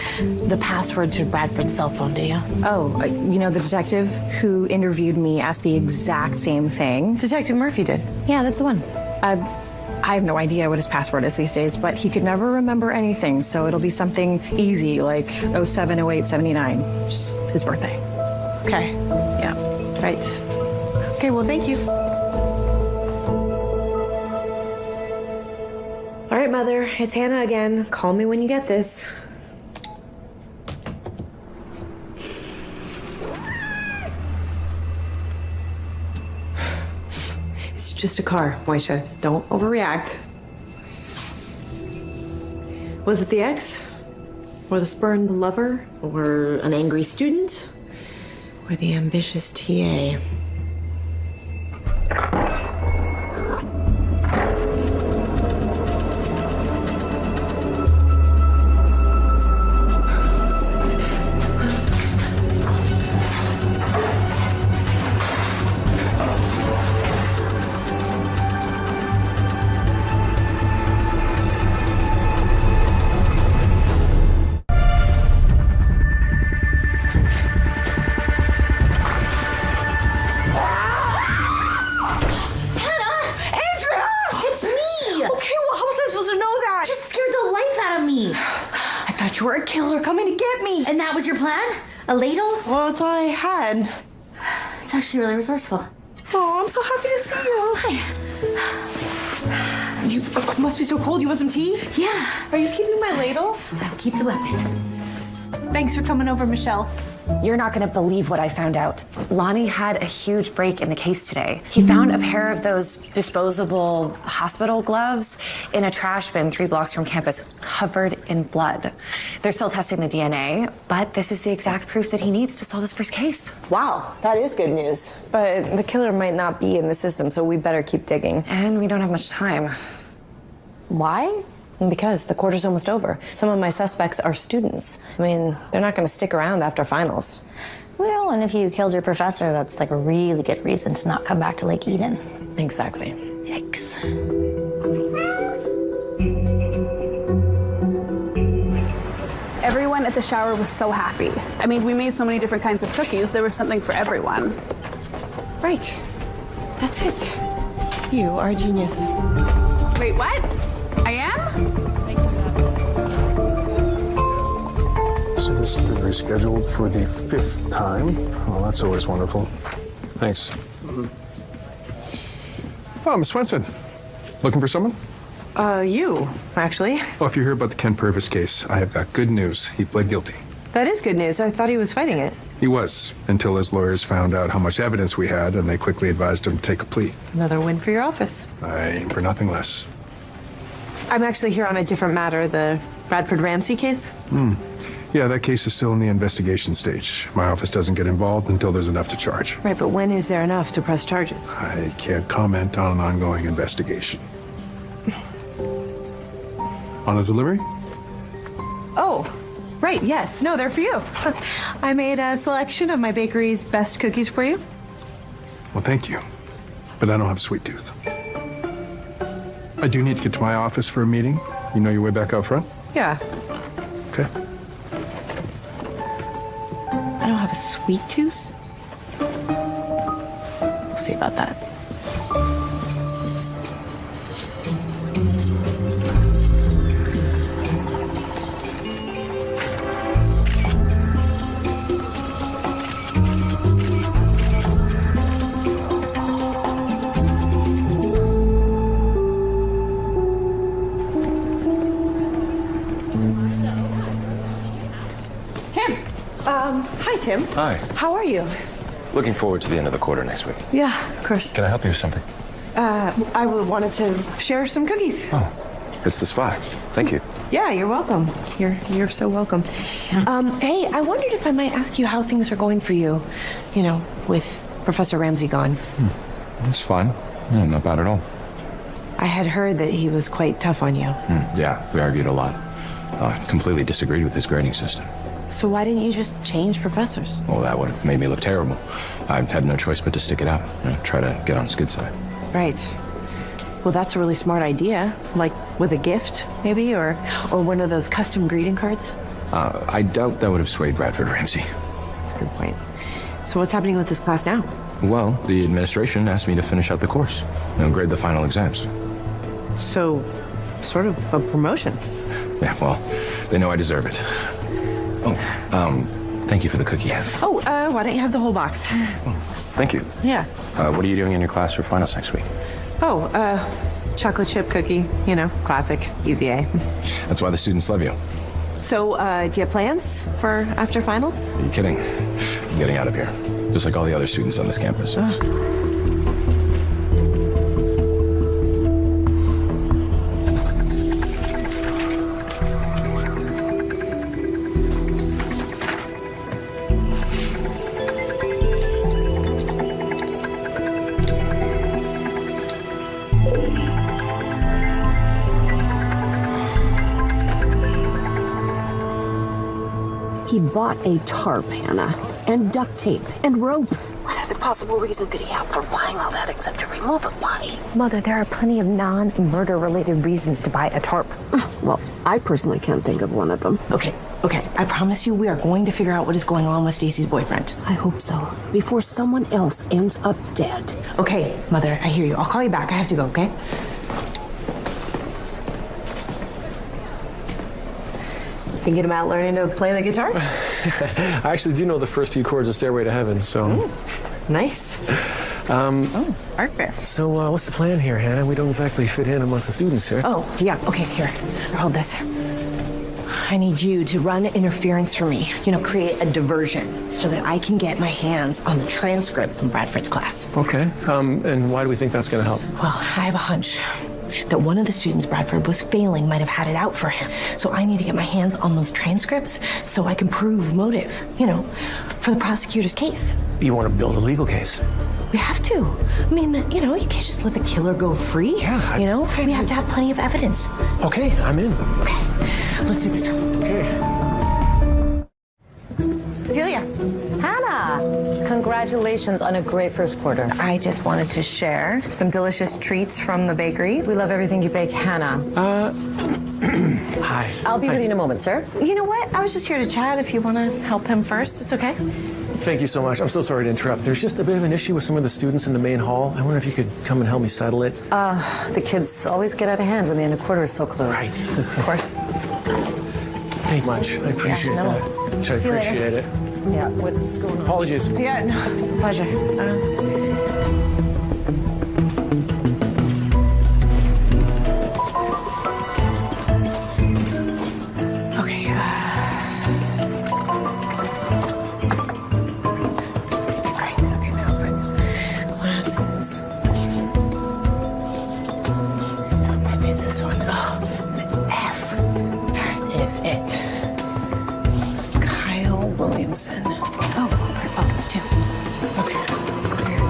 the password to Bradford's cell phone, do you? Oh, you know the detective who interviewed me asked the exact same thing? Detective Murphy did. Yeah, that's the one. I have no idea what his password is these days, but he could never remember anything, so it'll be something easy like 070879, just his birthday. Okay. Yeah. Right. Okay, well, thank you. All right, Mother, it's Hannah again. Call me when you get this. It's just a car, Moisha. Don't overreact. Was it the ex? Or the spurned lover? Or an angry student? Or the ambitious TA? You were a killer coming to get me. And that was your plan? A ladle? Well, that's all I had. It's actually really resourceful. Oh, I'm so happy to see you. Hi. You must be so cold. You want some tea? Yeah. Are you keeping my ladle? I'll keep the weapon. Thanks for coming over, Michelle. You're not going to believe what I found out. Lonnie had a huge break in the case today. He found a pair of those disposable hospital gloves in a trash bin 3 blocks from campus, covered in blood. They're still testing the DNA, but this is the exact proof that he needs to solve his first case. Wow, that is good news. But the killer might not be in the system, so we better keep digging. And we don't have much time. Why? Because the quarter's almost over. Some of my suspects are students. I mean, they're not going to stick around after finals. Well, and if you killed your professor, that's like a really good reason to not come back to Lake Eden. Exactly. Yikes. Everyone at the shower was so happy. I mean, we made so many different kinds of cookies. There was something for everyone. Right. That's it. You are a genius. Wait, what? I am? So this has been rescheduled for the 5th time. Well, that's always wonderful. Thanks. Oh, Miss Swenson. Looking for someone? You, actually. Oh, if you're here about the Ken Purvis case, I have got good news. He pled guilty. That is good news. I thought he was fighting it. He was, until his lawyers found out how much evidence we had, and they quickly advised him to take a plea. Another win for your office. I aim for nothing less. I'm actually here on a different matter, the Bradford Ramsey case. Yeah, that case is still in the investigation stage. My office doesn't get involved until there's enough to charge. Right, but when is there enough to press charges? I can't comment on an ongoing investigation. On a delivery? Oh, right, yes. No, they're for you. I made a selection of my bakery's best cookies for you. Well, thank you. But I don't have a sweet tooth. I do need to get to my office for a meeting. You know your way back out front? Yeah. Okay. I don't have a sweet tooth? We'll see about that. Hi, Tim. Hi. How are you? Looking forward to the end of the quarter next week. Yeah, of course. Can I help you with something? I wanted to share some cookies. Oh, it's the spot. Thank you. Yeah, you're welcome. You're so welcome. Hey, I wondered if I might ask you how things are going for you, you know, with Professor Ramsey gone. It's fine. Yeah, not bad at all. I had heard that he was quite tough on you. Yeah, we argued a lot. Completely disagreed with his grading system. So why didn't you just change professors? Well, that would have made me look terrible. I had no choice but to stick it out, try to get on his good side. Right. Well, that's a really smart idea. Like with a gift, maybe, or one of those custom greeting cards. I doubt that would have swayed Bradford Ramsey. That's a good point. So what's happening with this class now? Well, the administration asked me to finish out the course and grade the final exams. So, sort of a promotion. Yeah, well, they know I deserve it. Oh, thank you for the cookie, Anne. Oh, why don't you have the whole box? Thank you. Yeah. What are you doing in your class for finals next week? Oh, chocolate chip cookie. You know, classic, easy A. That's why the students love you. So, do you have plans for after finals? Are you kidding? I'm getting out of here, just like all the other students on this campus. He bought a tarp, Hannah, and duct tape, and rope. What other possible reason could he have for buying all that except to remove a body? Mother, there are plenty of non-murder related reasons to buy a tarp. Well, I personally can't think of one of them. Okay. I promise you we are going to figure out what is going on with Stacy's boyfriend. I hope so. Before someone else ends up dead. Okay, Mother, I hear you. I'll call you back. I have to go, okay? Thinking about learning to play the guitar? I actually do know the first few chords of Stairway to Heaven, so... Nice. Art fair. So, what's the plan here, Hannah? We don't exactly fit in amongst the students here. Oh, yeah, okay, here. Hold this. I need you to run interference for me. You know, create a diversion so that I can get my hands on the transcript from Bradford's class. Okay. And why do we think that's going to help? Well, I have a hunch that one of the students Bradford was failing might have had it out for him. So I need to get my hands on those transcripts so I can prove motive, you know, for the prosecutor's case. You want to build a legal case? We have to. I mean, you know, you can't just let the killer go free. Yeah. You know, we have to have plenty of evidence. Okay, I'm in. Okay, let's do this. Okay. Celia. Hannah, congratulations on a great first quarter. I just wanted to share some delicious treats from the bakery. We love everything you bake, Hannah. Hi. I'll be with you in a moment, sir. You know what? I was just here to chat. If you want to help him first, it's okay. Thank you so much. I'm so sorry to interrupt. There's just a bit of an issue with some of the students in the main hall. I wonder if you could come and help me settle it. The kids always get out of hand when the end of quarter is so close. Right. Of course. Thank you much. I appreciate that. I appreciate it. Yeah, what's going on? Apologies. Yeah, no, pleasure. Okay. Great. Okay, now I'll find this. Glasses. Maybe it's this one. Oh, F is it. Williamson. Oh, it's two. Okay,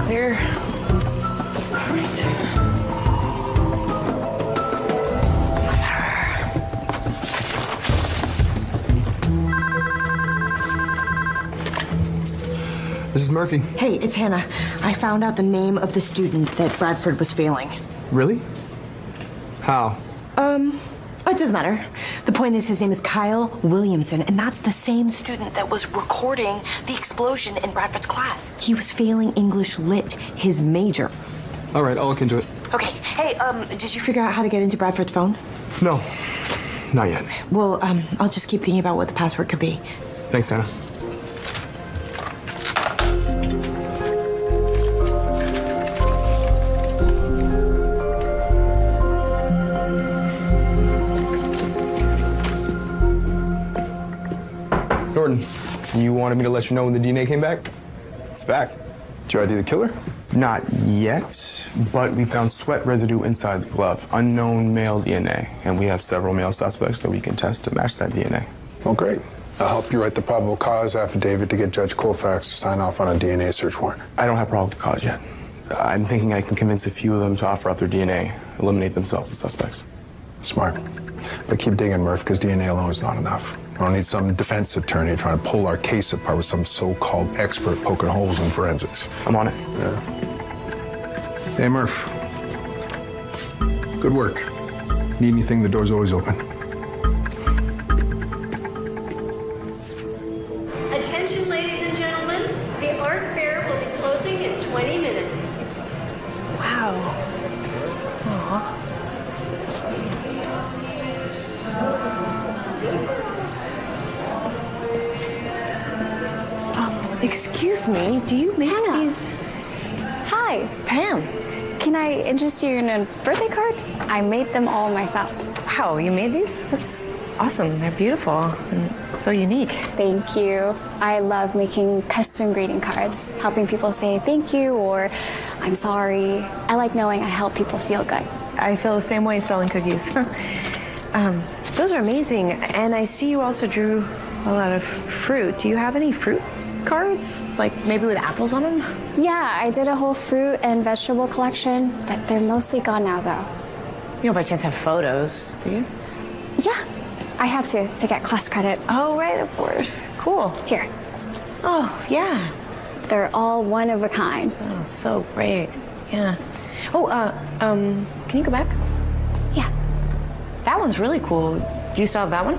clear. All right. This is Murphy. Hey, it's Hannah. I found out the name of the student that Bradford was failing. Really? How? It doesn't matter. The point is his name is Kyle Williamson, and that's the same student that was recording the explosion in Bradford's class. He was failing English Lit, his major. All right, I'll look into it. Okay. Hey, did you figure out how to get into Bradford's phone? No, not yet. Well, I'll just keep thinking about what the password could be. Thanks, Hannah. Norton, you wanted me to let you know when the DNA came back? It's back. Did you ID the killer? Not yet, but we found sweat residue inside the glove. Unknown male DNA. And we have several male suspects that we can test to match that DNA. Oh, great. I'll help you write the probable cause affidavit to get Judge Colfax to sign off on a DNA search warrant. I don't have probable cause yet. I'm thinking I can convince a few of them to offer up their DNA, eliminate themselves as suspects. Smart. But keep digging, Murph, because DNA alone is not enough. I don't need some defense attorney trying to pull our case apart with some so-called expert poking holes in forensics. I'm on it. Yeah. Hey, Murph. Good work. Need anything, the door's always open. Attention, ladies and gentlemen. The art fair will be closing in 20 minutes. Wow. Aw. Excuse me, do you make these? Hi. Pam. Can I interest you in a birthday card? I made them all myself. Wow, you made these? That's awesome. They're beautiful and so unique. Thank you. I love making custom greeting cards, helping people say thank you or I'm sorry. I like knowing I help people feel good. I feel the same way selling cookies. Those are amazing. And I see you also drew a lot of fruit. Do you have any fruit cards? Like maybe with apples on them? Yeah, I did a whole fruit and vegetable collection, but they're mostly gone now though. You don't by chance have photos, do you? Yeah, I had to get class credit. Oh, right, of course. Cool. Here. Oh, yeah. They're all one of a kind. Oh, so great. Yeah. Oh, can you go back? Yeah. That one's really cool. Do you still have that one?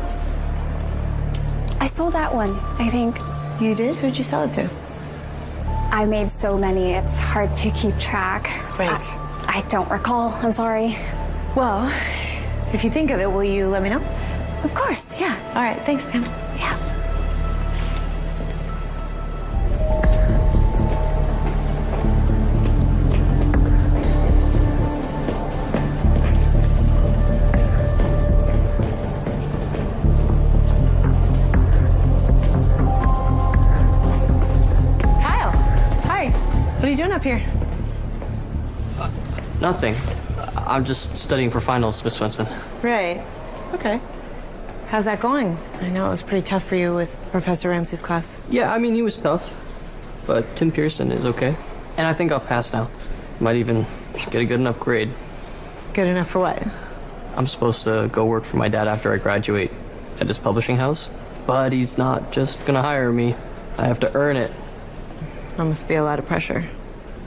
I sold that one, I think. You did? Who'd you sell it to? I made so many, it's hard to keep track. Right. I don't recall, I'm sorry. Well, if you think of it, will you let me know? Of course, yeah. All right, thanks, Pam. Yeah. Kyle, hi. What are you doing up here? Nothing. I'm just studying for finals, Miss Swenson. Right. Okay. How's that going? I know it was pretty tough for you with Professor Ramsey's class. Yeah, I mean, he was tough. But Tim Pearson is okay. And I think I'll pass now. Might even get a good enough grade. Good enough for what? I'm supposed to go work for my dad after I graduate at his publishing house. But he's not just gonna hire me. I have to earn it. That must be a lot of pressure.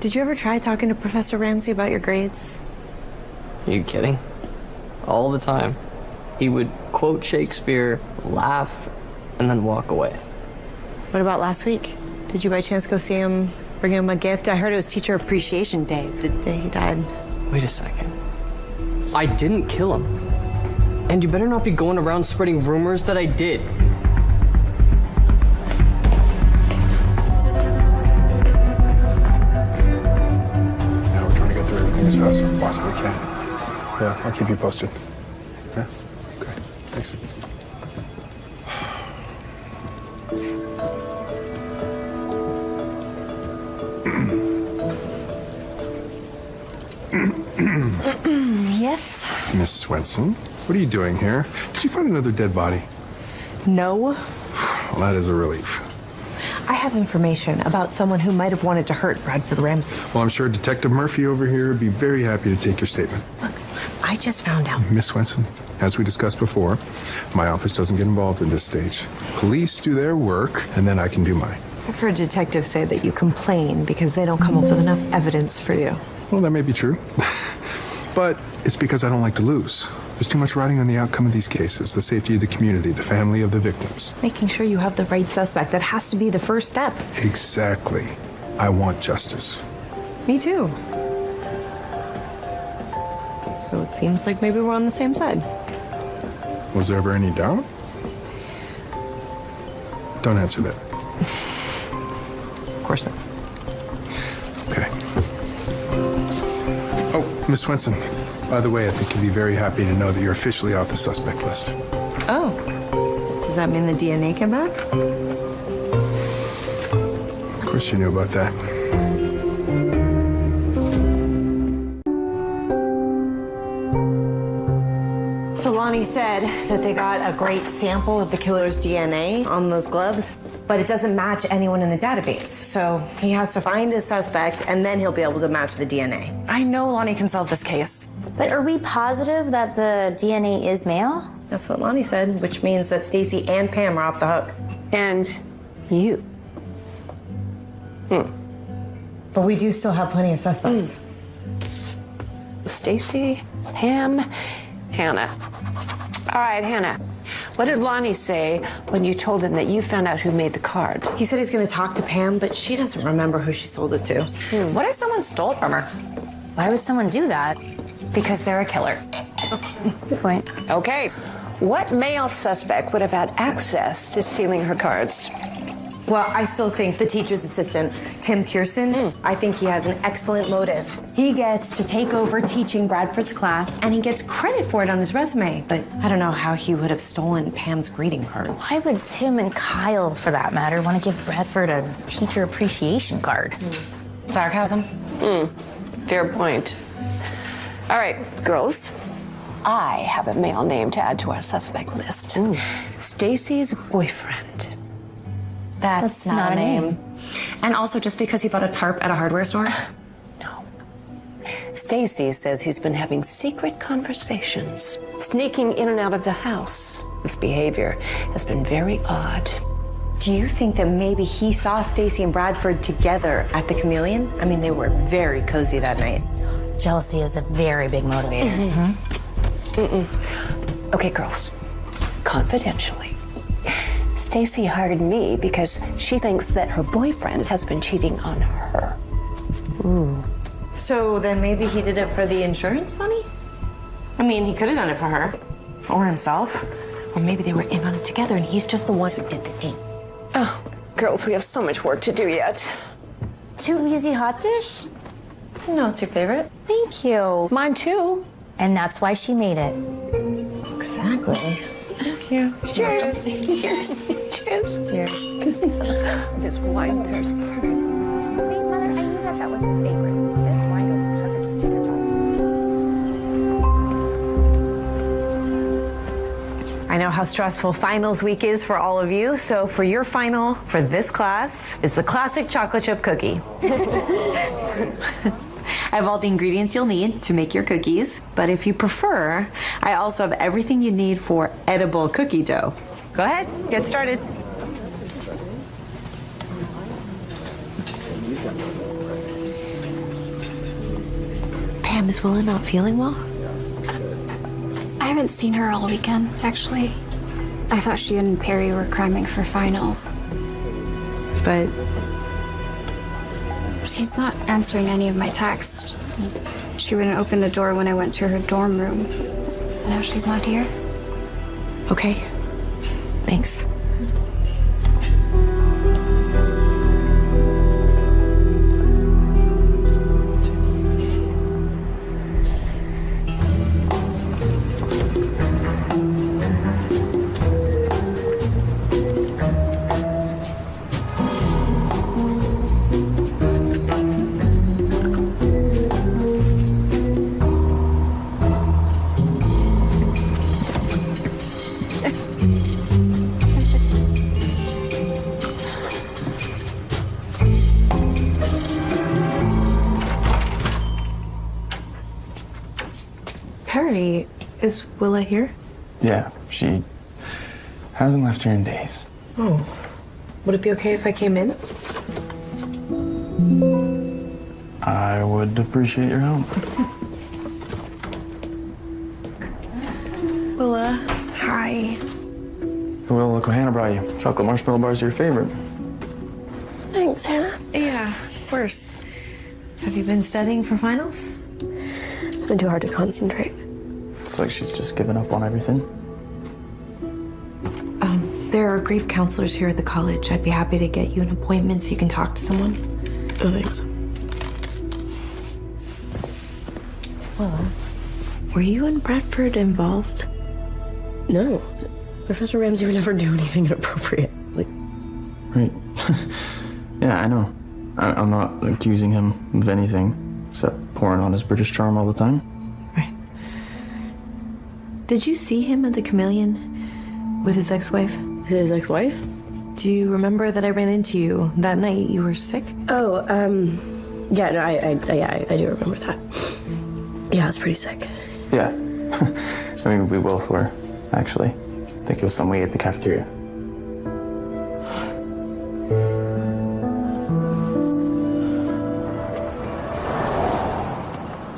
Did you ever try talking to Professor Ramsey about your grades? Are you kidding? All the time. He would quote Shakespeare, laugh, and then walk away. What about last week? Did you by chance go see him, bring him a gift? I heard it was Teacher Appreciation Day, the day he died. Wait a second. I didn't kill him. And you better not be going around spreading rumors that I did. Now we're trying to get through everything as fast as we possibly can. Yeah, I'll keep you posted. Yeah? Okay. Thanks. Yes? Miss Swenson, what are you doing here? Did you find another dead body? No. Well, that is a relief. I have information about someone who might have wanted to hurt Bradford Ramsey. Well, I'm sure Detective Murphy over here would be very happy to take your statement. Look, I just found out. Miss Swenson, as we discussed before, my office doesn't get involved in this stage. Police do their work, and then I can do mine. I've heard detectives say that you complain because they don't come up with enough evidence for you. Well, that may be true. But it's because I don't like to lose. There's too much riding on the outcome of these cases, the safety of the community, the family of the victims. Making sure you have the right suspect, that has to be the first step. Exactly. I want justice. Me too. So it seems like maybe we're on the same side. Was there ever any doubt? Don't answer that. Of course not. Okay. Oh, Miss Swenson, by the way, I think you'll be very happy to know that you're officially off the suspect list. Oh. Does that mean the DNA came back? Of course you knew about that. So Lonnie said that they got a great sample of the killer's DNA on those gloves, but it doesn't match anyone in the database. So he has to find a suspect, and then he'll be able to match the DNA. I know Lonnie can solve this case. But are we positive that the DNA is male? That's what Lonnie said, which means that Stacy and Pam are off the hook. And you. But we do still have plenty of suspects. Stacy, Pam, Hannah. All right, Hannah. What did Lonnie say when you told him that you found out who made the card? He said he's going to talk to Pam, but she doesn't remember who she sold it to. What if someone stole it from her? Why would someone do that? Because they're a killer. Good point. Okay. What male suspect would have had access to stealing her cards? Well, I still think the teacher's assistant, Tim Pearson, I think he has an excellent motive. He gets to take over teaching Bradford's class, and he gets credit for it on his resume. But I don't know how he would have stolen Pam's greeting card. Why would Tim and Kyle, for that matter, want to give Bradford a teacher appreciation card? Sarcasm? Fair point. All right, girls. I have a male name to add to our suspect list. Stacy's boyfriend. That's not a name. And also, just because he bought a tarp at a hardware store? No. Stacy says he's been having secret conversations, sneaking in and out of the house. His behavior has been very odd. Do you think that maybe he saw Stacy and Bradford together at the Chameleon? I mean, they were very cozy that night. Jealousy is a very big motivator. Okay, girls. Confidentially. Stacy hired me because she thinks that her boyfriend has been cheating on her. So then maybe he did it for the insurance money? I mean, he could have done it for her. Or himself. Or maybe they were in on it together and he's just the one who did the deed. Oh, girls, we have so much work to do yet. Too easy hot dish? No, it's your favorite. Thank you. Mine too. And that's why she made it. Exactly. Thank you. Cheers. Cheers. Cheers. Cheers. This wine pairs perfect. See, Mother, I knew that was her favorite. This wine goes perfect with tater tots. I know how stressful finals week is for all of you, so for your final for this class is the classic chocolate chip cookie. I have all the ingredients you'll need to make your cookies, but if you prefer, I also have everything you need for edible cookie dough. Go ahead, get started. Pam, is Willa not feeling well? I haven't seen her all weekend, actually. I thought she and Perry were cramming for finals. But she's not answering any of my texts. She wouldn't open the door when I went to her dorm room. Now she's not here. Okay. Thanks. Perry, is Willa here? Yeah, she hasn't left here in days. Oh. Would it be okay if I came in? I would appreciate your help. Willa, hi. Well, look what Hannah brought you. Chocolate marshmallow bars are your favorite. Thanks, Hannah. Yeah, of course. Have you been studying for finals? It's been too hard to concentrate. It's like she's just given up on everything. There are grief counselors here at the college. I'd be happy to get you an appointment so you can talk to someone. Oh, thanks. Well, were you and Bradford involved? No. Professor Ramsey would never do anything inappropriate. Right. Yeah, I know. I'm not accusing him of anything except pouring on his British charm all the time. Did you see him at the Chameleon with his ex-wife? His ex-wife? Do you remember that I ran into you that night you were sick? Oh, yeah, no, I do remember that. Yeah, I was pretty sick. Yeah. I mean, we both were, actually. I think it was somewhere at the cafeteria.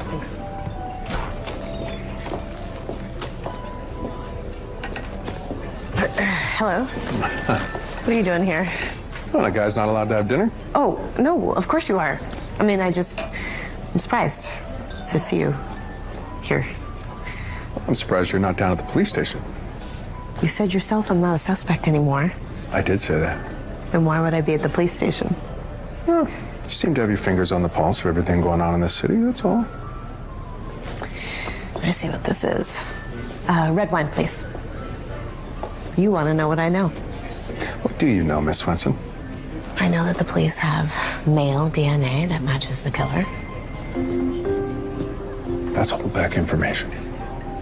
Thanks. Hello. What are you doing here? Well, a guy's not allowed to have dinner? Oh, no, of course you are. I mean, I'm surprised to see you here. I'm surprised you're not down at the police station. You said yourself I'm not a suspect anymore. I did say that. Then why would I be at the police station? Well, you seem to have your fingers on the pulse of everything going on in this city, that's all. I see what this is. Red wine, please. You want to know what I know. What do you know, Miss Swenson? I know that the police have male DNA that matches the killer. That's holdback information.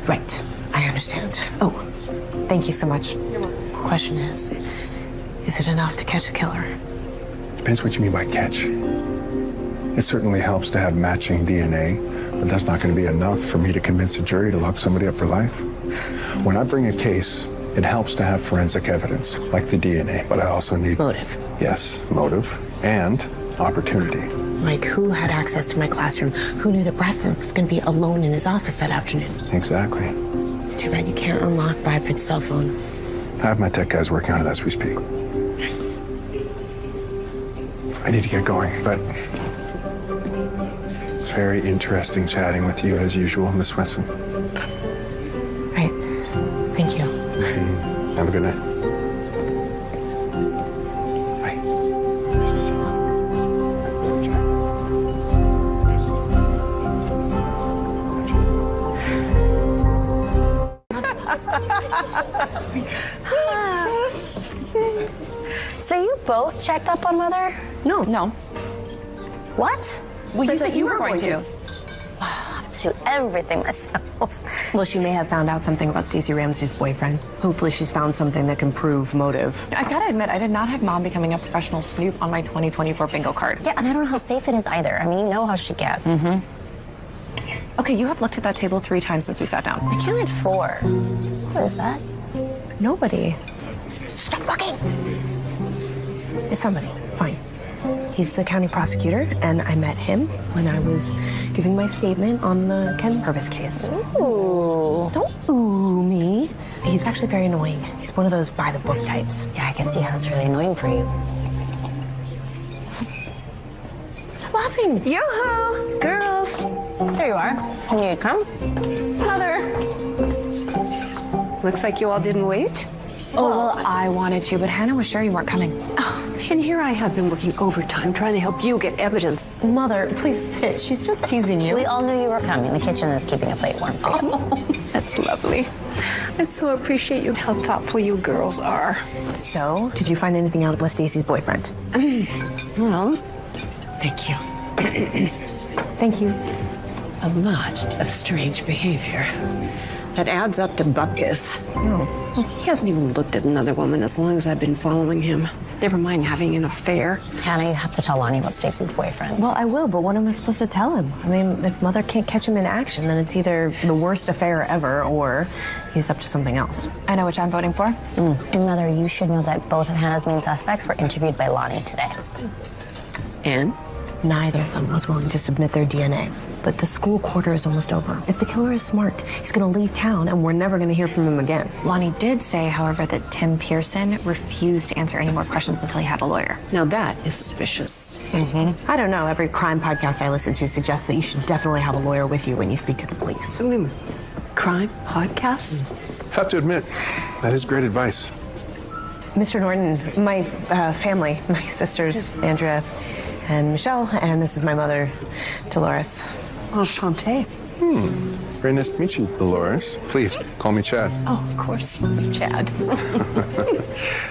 Right. I understand. Oh, thank you so much. Question is it enough to catch a killer? Depends what you mean by catch. It certainly helps to have matching DNA, but that's not going to be enough for me to convince a jury to lock somebody up for life. When I bring a case, it helps to have forensic evidence, like the DNA, but I also need... Motive. Yes, motive and opportunity. Like who had access to my classroom? Who knew that Bradford was going to be alone in his office that afternoon? Exactly. It's too bad you can't unlock Bradford's cell phone. I have my tech guys working on it as we speak. I need to get going, but it's very interesting chatting with you as usual, Miss Swenson. Right. Thank you. Have a good night. So you both checked up on Mother? No. What? Well, you said you were going to. I have to do everything myself. Well, she may have found out something about Stacey Ramsey's boyfriend. Hopefully she's found something that can prove motive. I gotta admit, I did not have Mom becoming a professional snoop on my 2024 bingo card. Yeah, and I don't know how safe it is either. I mean, you know how she gets. Okay, you have looked at that table 3 times since we sat down. I counted 4. What is that? Nobody. Stop looking! It's somebody. Fine. He's the county prosecutor, and I met him when I was giving my statement on the Ken Purvis case. Ooh. Don't ooh me. He's actually very annoying. He's one of those by-the-book types. Yeah, I can see how that's really annoying for you. Stop laughing. Yoo-hoo! Girls! There you are. I knew you'd come. Mother! Looks like you all didn't wait. Oh, well, I wanted to, but Hannah was sure you weren't coming. And here I have been working overtime trying to help you get evidence. Mother, please sit. She's just teasing you. We all knew you were coming. The kitchen is keeping a plate warm for you. Oh, that's lovely. I so appreciate you how thoughtful you girls are. So, did you find anything out about Stacey's boyfriend? Well, thank you. Thank you. A lot of strange behavior. That adds up to Buckus. Oh. He hasn't even looked at another woman as long as I've been following him. Never mind having an affair. Hannah, you have to tell Lonnie about Stacey's boyfriend. Well, I will, but what am I supposed to tell him? I mean, if Mother can't catch him in action, then it's either the worst affair ever or he's up to something else. I know which I'm voting for. And Mother, you should know that both of Hannah's main suspects were interviewed by Lonnie today. And? Neither of them was willing to submit their DNA. But the school quarter is almost over. If the killer is smart, he's going to leave town and we're never going to hear from him again. Lonnie did say, however, that Tim Pearson refused to answer any more questions until he had a lawyer. Now that is suspicious. I don't know. Every crime podcast I listen to suggests that you should definitely have a lawyer with you when you speak to the police. Crime podcasts? Have to admit, that is great advice. Mr. Norton, my family, my sisters, Andrea and Michelle, and this is my mother, Dolores. Enchanté. Very nice to meet you, Dolores. Please, call me Chad. Oh, of course, Chad.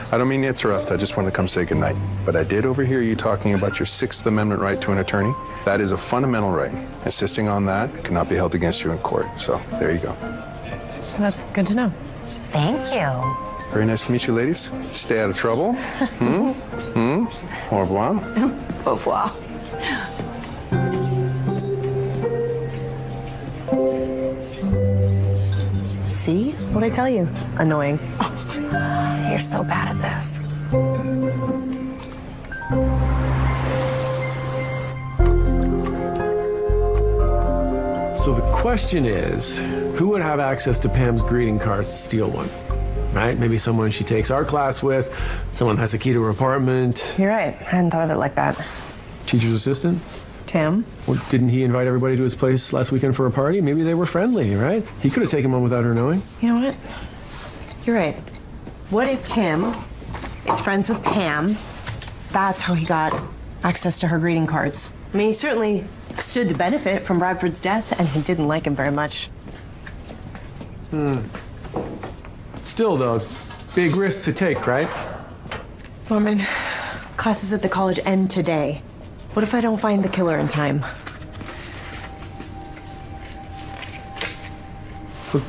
I don't mean to interrupt. I just wanted to come say goodnight. But I did overhear you talking about your 6th Amendment right to an attorney. That is a fundamental right. Insisting on that cannot be held against you in court. So there you go. That's good to know. Thank you. Very nice to meet you, ladies. Stay out of trouble. Au revoir. Au revoir. See? What'd I tell you? Annoying. Oh, you're so bad at this. So the question is, who would have access to Pam's greeting cards to steal one? Right? Maybe someone she takes art class with, someone has a key to her apartment. You're right. I hadn't thought of it like that. Teacher's assistant? Tim? Well, didn't he invite everybody to his place last weekend for a party? Maybe they were friendly, right? He could have taken one without her knowing. You know what? You're right. What if Tim is friends with Pam? That's how he got access to her greeting cards. I mean, he certainly stood to benefit from Bradford's death, and he didn't like him very much. Still, though, it's big risks to take, right? Norman, classes at the college end today. What if I don't find the killer in time?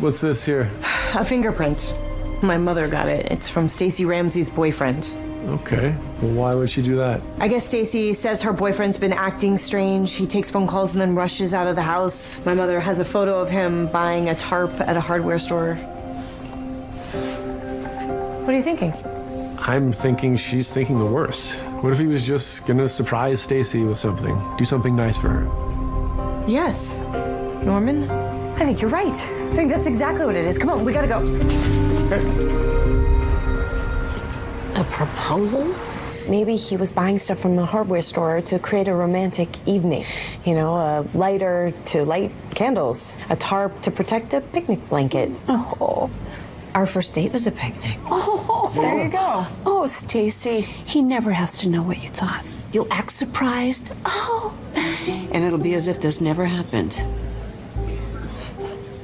What's this here? A fingerprint. My mother got it. It's from Stacy Ramsey's boyfriend. Okay. Well, why would she do that? I guess Stacy says her boyfriend's been acting strange. He takes phone calls and then rushes out of the house. My mother has a photo of him buying a tarp at a hardware store. What are you thinking? I'm thinking she's thinking the worst. What if he was just gonna surprise Stacy with something? Do something nice for her? Yes. Norman, I think you're right. I think that's exactly what it is. Come on, we gotta go. A proposal? Maybe he was buying stuff from the hardware store to create a romantic evening. You know, a lighter to light candles, a tarp to protect a picnic blanket. Oh. Our first date was a picnic. Oh, there you go. Oh, Stacy, he never has to know what you thought. You'll act surprised. Oh. And it'll be as if this never happened.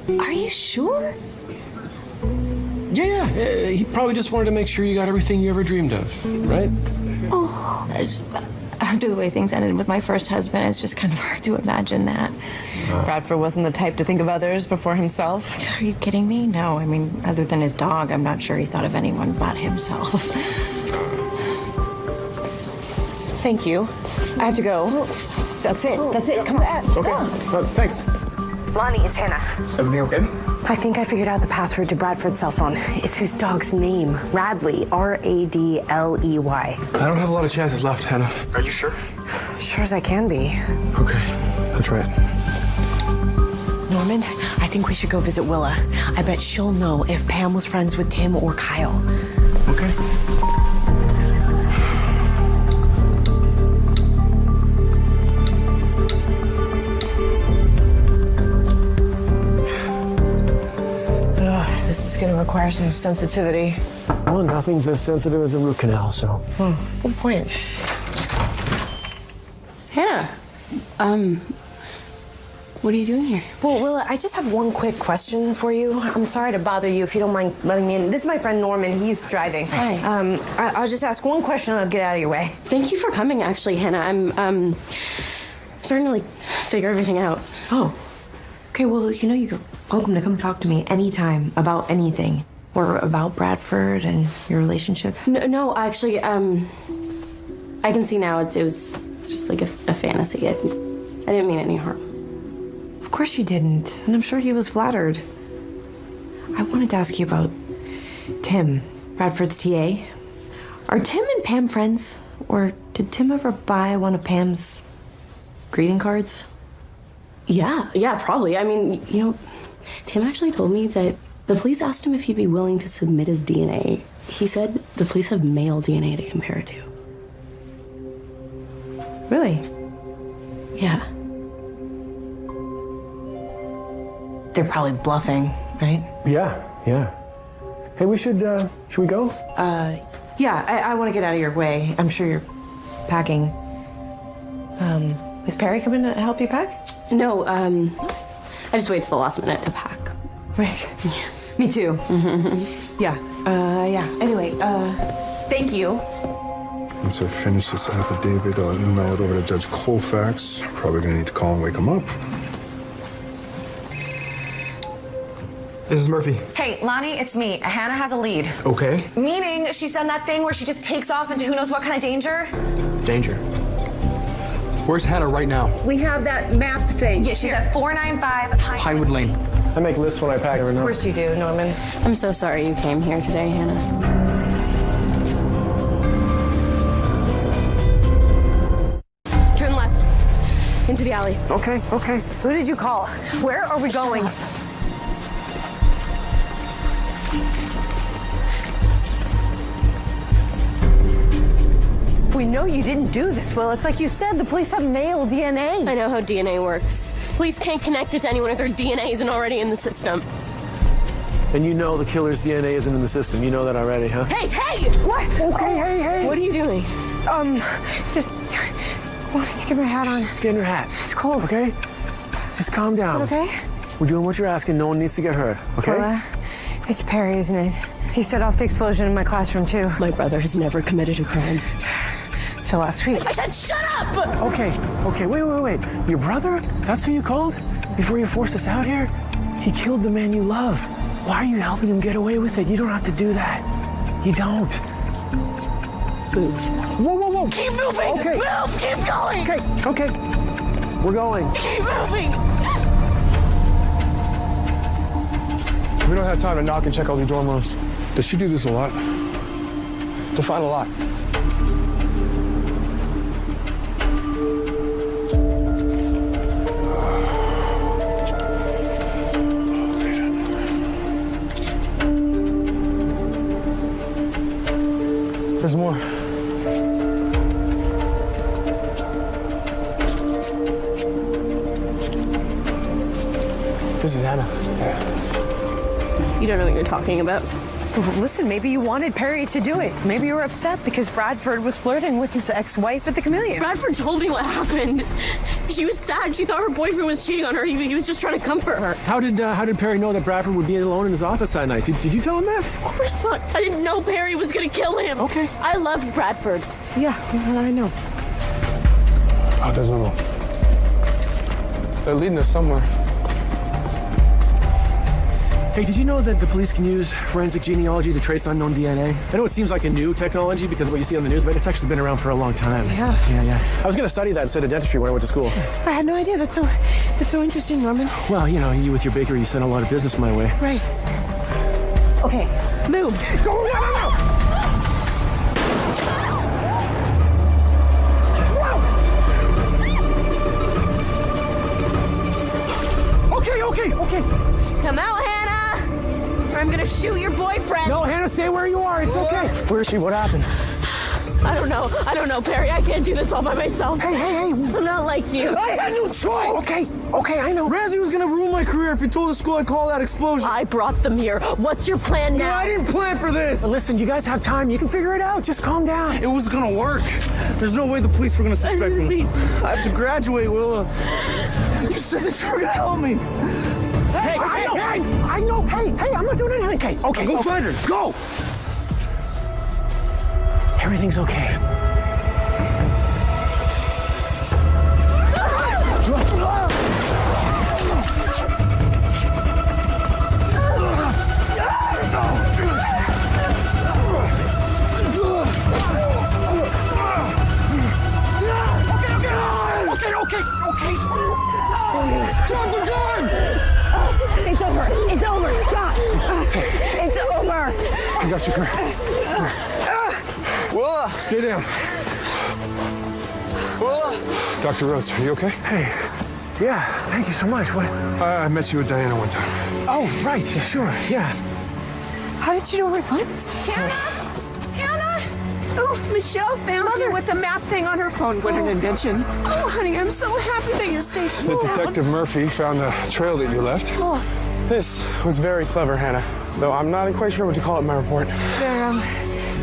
Are you sure? Yeah. He probably just wanted to make sure you got everything you ever dreamed of, right? Oh. After the way things ended with my first husband, it's just kind of hard to imagine that. Bradford wasn't the type to think of others before himself. Are you kidding me? No, I mean, other than his dog, I'm not sure he thought of anyone but himself. Thank you. I have to go. That's it. That's it. Come on. Okay. Thanks. Lonnie, it's Hannah. Is everything okay? I think I figured out the password to Bradford's cell phone. It's his dog's name, Radley, R-A-D-L-E-Y. I don't have a lot of chances left, Hannah. Are you sure? Sure as I can be. Okay, I'll try it. Norman, I think we should go visit Willa. I bet she'll know if Pam was friends with Tim or Kyle. Okay. This is going to require some sensitivity. Well, nothing's as sensitive as a root canal, so. Good point. Hannah, what are you doing here? Well, Willa, I just have one quick question for you. I'm sorry to bother you if you don't mind letting me in. This is my friend Norman. He's driving. Hi. I'll just ask one question and I'll get out of your way. Thank you for coming, actually, Hannah. I'm starting to, figure everything out. Oh. Okay, well, you know, you're welcome to come talk to me anytime about anything. Or about Bradford and your relationship. No, actually, I can see now it was just like a fantasy. I didn't mean any harm. Of course you didn't, and I'm sure he was flattered. I wanted to ask you about Tim, Bradford's TA. Are Tim and Pam friends? Or did Tim ever buy one of Pam's greeting cards? Yeah, probably. I mean, you know, Tim actually told me that the police asked him if he'd be willing to submit his DNA. He said the police have male DNA to compare it to. Really? Yeah. They're probably bluffing, right? Yeah. Hey, should we go? Yeah, I want to get out of your way. I'm sure you're packing. Is Perry coming to help you pack? No, I just wait till the last minute to pack. Right. Yeah. Me too. Yeah. Anyway, thank you. Once I finish this affidavit, I'll email it over to Judge Colfax. Probably gonna need to call and wake him up. This is Murphy. Hey, Lonnie, it's me. Hannah has a lead. Okay. Meaning she's done that thing where she just takes off into who knows what kind of danger. Danger. Where's Hannah right now? We have that map thing. Yeah, she's at 495 Pinewood Lane. I make lists when I pack. Of course you do, Norman. I'm so sorry you came here today, Hannah. Turn left. Into the alley. Okay. Who did you call? Where are we going? We know you didn't do this, Will. It's like you said, the police have male DNA. I know how DNA works. Police can't connect it to anyone if their DNA isn't already in the system. And you know the killer's DNA isn't in the system. You know that already, huh? Hey! What? Okay, hey. What are you doing? Just wanted to get my hat on. Get in your hat. It's cold. Okay? Just calm down. Is it okay? We're doing what you're asking. No one needs to get hurt, okay? Well, it's Perry, isn't it? He set off the explosion in my classroom, too. My brother has never committed a crime. Till last week. I said shut up! Okay, wait. Your brother? That's who you called? Before you forced us out here? He killed the man you love. Why are you helping him get away with it? You don't have to do that. You don't. Move. Whoa. Keep moving! Okay. Move! Keep going! Okay. We're going. Keep moving! We don't have time to knock and check all the dorm rooms. Does she do this a lot? Define a lot. There's more. This is Hannah. You don't know what you're talking about. Listen, maybe you wanted Perry to do it. Maybe you were upset because Bradford was flirting with his ex-wife at the Chameleon. Bradford told me what happened. She was sad. She thought her boyfriend was cheating on her. He was just trying to comfort her. How did Perry know that Bradford would be alone in his office that night? Did you tell him that? Of course not. I didn't know Perry was going to kill him. Okay. I loved Bradford. Yeah, I know. Oh, there's no more. They're leading us somewhere. Hey, did you know that the police can use forensic genealogy to trace unknown DNA? I know it seems like a new technology because of what you see on the news, but it's actually been around for a long time. Yeah. I was going to study that instead of dentistry when I went to school. I had no idea. That's so interesting, Norman. Well, you with your bakery, you sent a lot of business my way. Right. Okay. Move. Go now! Okay. Come out, Hannah! Or I'm gonna shoot your boyfriend. No, Hannah, stay where you are. It's okay. Where is she? What happened? I don't know, Perry. I can't do this all by myself. Hey. I'm not like you. I had no choice. Okay, I know. Razzie was gonna ruin my career if he told the school I'd call that explosion. I brought them here. What's your plan now? No, I didn't plan for this. Listen, you guys have time. You can figure it out. Just calm down. It was gonna work. There's no way the police were gonna suspect me. I have to graduate, Willa. You said that you were gonna help me. Hey, I know. Hey, I'm not doing anything. Okay. Go find her. Go. Everything's okay. Okay. Stop the gun! It's over. Stop. It's over. I got you, Kurt. Willa! Stay down. Willa! Dr. Rhodes, are you okay? Hey. Yeah, thank you so much. What? I met you with Diana one time. Oh, right. Sure. Yeah. How did you know where it was? Hannah! Oh, Michelle found you with the map thing on her phone. What an invention. Oh, honey, I'm so happy that you're safe and The sound. Detective Murphy found the trail that you left. Oh, This was very clever, Hannah. Though I'm not quite sure what to call it in my report. they're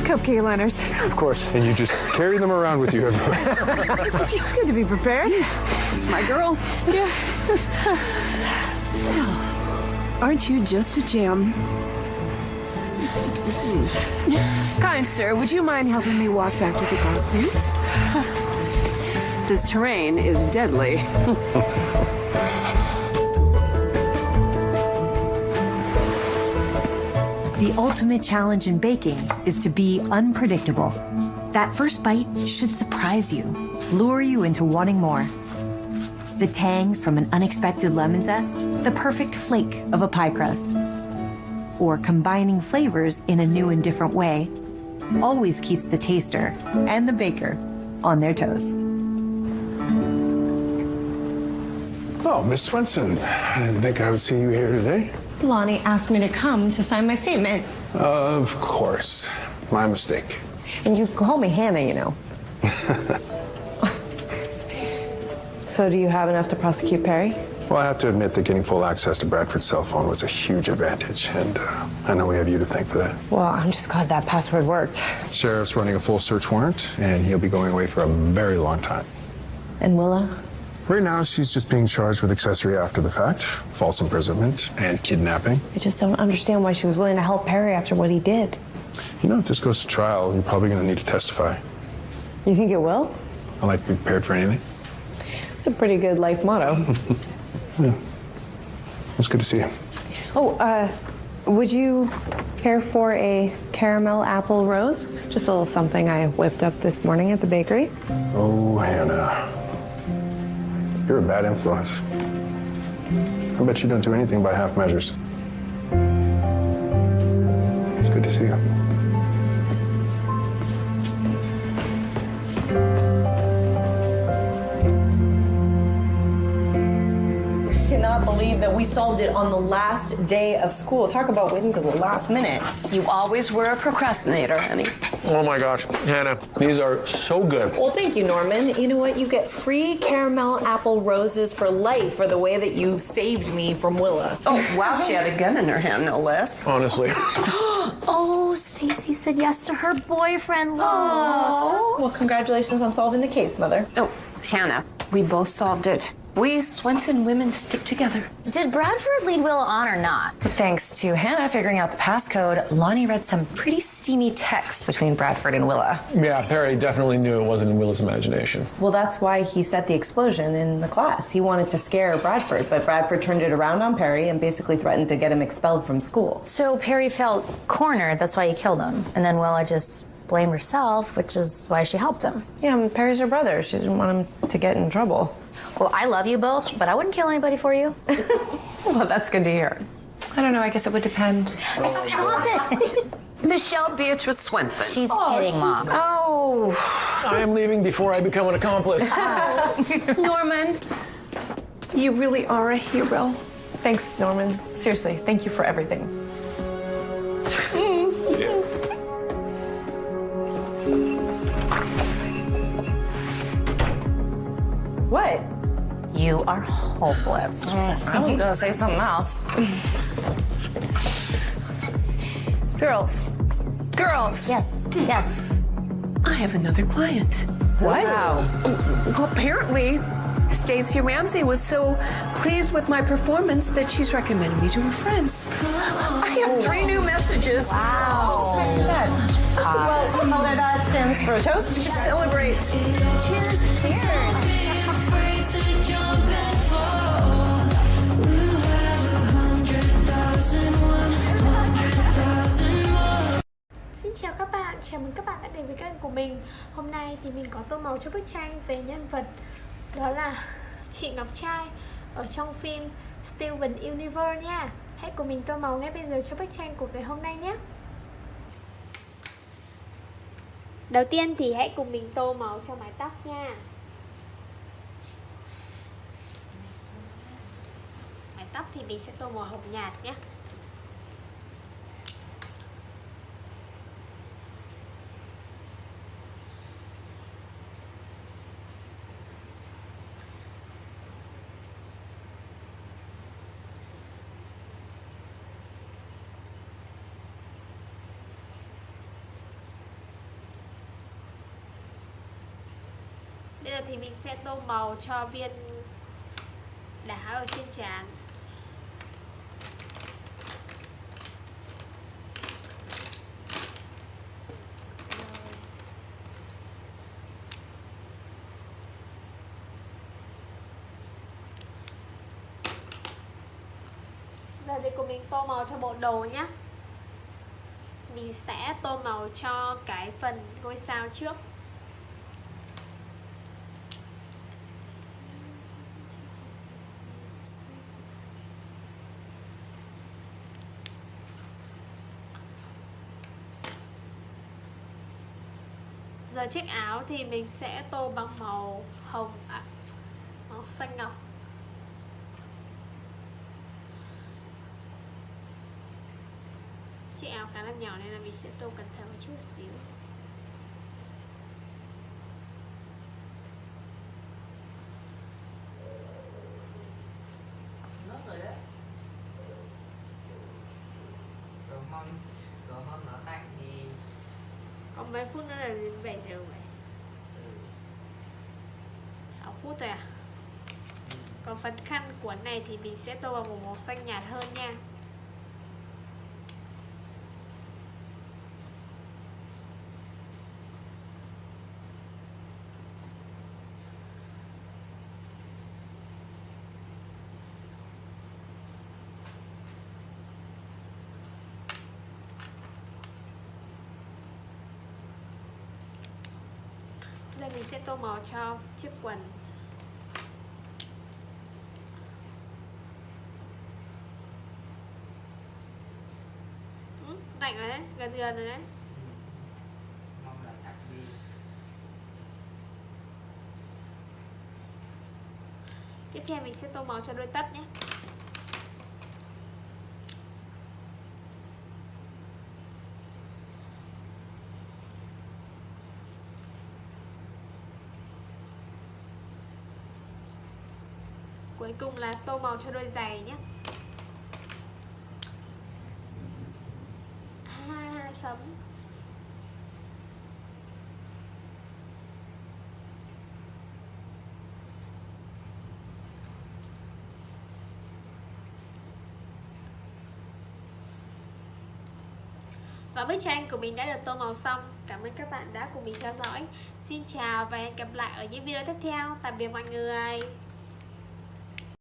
cupcake liners. Of course. And you just carry them around with you everywhere. It's good to be prepared. It's my girl. Yeah. Aren't you just a gem? Kind sir, would you mind helping me walk back to the car, please? This terrain is deadly. The ultimate challenge in baking is to be unpredictable. That first bite should surprise you, lure you into wanting more. The tang from an unexpected lemon zest, the perfect flake of a pie crust. Or combining flavors in a new and different way always keeps the taster and the baker on their toes. Oh, Miss Swenson, I didn't think I would see you here today. Lonnie asked me to come to sign my statement. Of course. My mistake. And you call me Hannah, you know. So do you have enough to prosecute Perry? Well, I have to admit that getting full access to Bradford's cell phone was a huge advantage, and I know we have you to thank for that. Well, I'm just glad that password worked. Sheriff's running a full search warrant, and he'll be going away for a very long time. And Willa? Right now, she's just being charged with accessory after the fact, false imprisonment, and kidnapping. I just don't understand why she was willing to help Perry after what he did. You know, if this goes to trial, you're probably going to need to testify. You think it will? I like to be prepared for anything. It's a pretty good life motto. Yeah. It's good to see you. Oh, would you care for a caramel apple rose? Just a little something I whipped up this morning at the bakery. Oh, Hannah. You're a bad influence. I bet you don't do anything by half measures. It's good to see you. I cannot believe that we solved it on the last day of school. Talk about waiting till the last minute. You always were a procrastinator, honey. Oh my gosh, Hannah, these are so good. Well, thank you, Norman. You know what? You get free caramel apple roses for life for the way that you saved me from Willa. Oh, wow, she had a gun in her hand, no less. Honestly. Oh, Stacy said yes to her boyfriend, Lo. Oh. Well, congratulations on solving the case, Mother. Oh, Hannah, we both solved it. We Swenson women stick together. Did Bradford lead Willa on or not? Thanks to Hannah figuring out the passcode, Lonnie read some pretty steamy text between Bradford and Willa. Yeah, Perry definitely knew it wasn't in Willa's imagination. Well, that's why he set the explosion in the class. He wanted to scare Bradford, but Bradford turned it around on Perry and basically threatened to get him expelled from school. So Perry felt cornered, that's why he killed him. And then Willa just blamed herself, which is why she helped him. Yeah, and Perry's her brother. She didn't want him to get in trouble. Well, I love you both, but I wouldn't kill anybody for you. Well, that's good to hear. I don't know, I guess it would depend. Stop it! Michelle Beatrice Swenson. She's kidding, Mom. Oh. I am leaving before I become an accomplice. Norman, you really are a hero. Thanks, Norman. Seriously, thank you for everything. What? You are hopeless. I was gonna say something else. Girls. Yes, yes. I have another client. What? Well, apparently, Stacey Ramsey was so pleased with my performance that she's recommended me to her friends. I have 3 new messages. Wow. Well, you know that stands for a toast. Celebrate. Cheers. Cheers. Xin chào các bạn, chào mừng các bạn đã đến với kênh của mình. Hôm nay thì mình có tô màu cho bức tranh về nhân vật đó là chị Ngọc Trai ở trong phim Steven Universe nha. Hãy cùng mình tô màu ngay bây giờ cho bức tranh của ngày hôm nay nhé. Đầu tiên thì hãy cùng mình tô màu cho mái tóc nha. Mái tóc thì mình sẽ tô màu hồng nhạt nhé. Bây giờ thì mình sẽ tô màu cho viên đá ở trên trán. Giờ thì cùng mình tô màu cho bộ đồ nhé. Mình sẽ tô màu cho cái phần ngôi sao trước. Giờ chiếc áo thì mình sẽ tô bằng màu hồng, màu xanh ngọc. Chiếc áo khá là nhỏ nên là mình sẽ tô cẩn thận một chút xíu. Nước rồi đấy. Cầu mong nó tạnh thì còn mấy phút nữa là đến 7 giờ rồi. 6 phút thôi à. Còn phần khăn cuốn này thì mình sẽ tô bằng một màu xanh nhạt hơn nha. Đây mình sẽ tô màu cho chiếc quần. Tạnh rồi đấy, gần gần rồi đấy. mong là tạnh đi. Tiếp theo mình sẽ tô màu cho đôi tất nhé. Cuối cùng là tô màu cho đôi giày nhé. Sấm. Và bức tranh của mình đã được tô màu xong. Cảm ơn các bạn đã cùng mình theo dõi. Xin chào và hẹn gặp lại ở những video tiếp theo. Tạm biệt mọi người.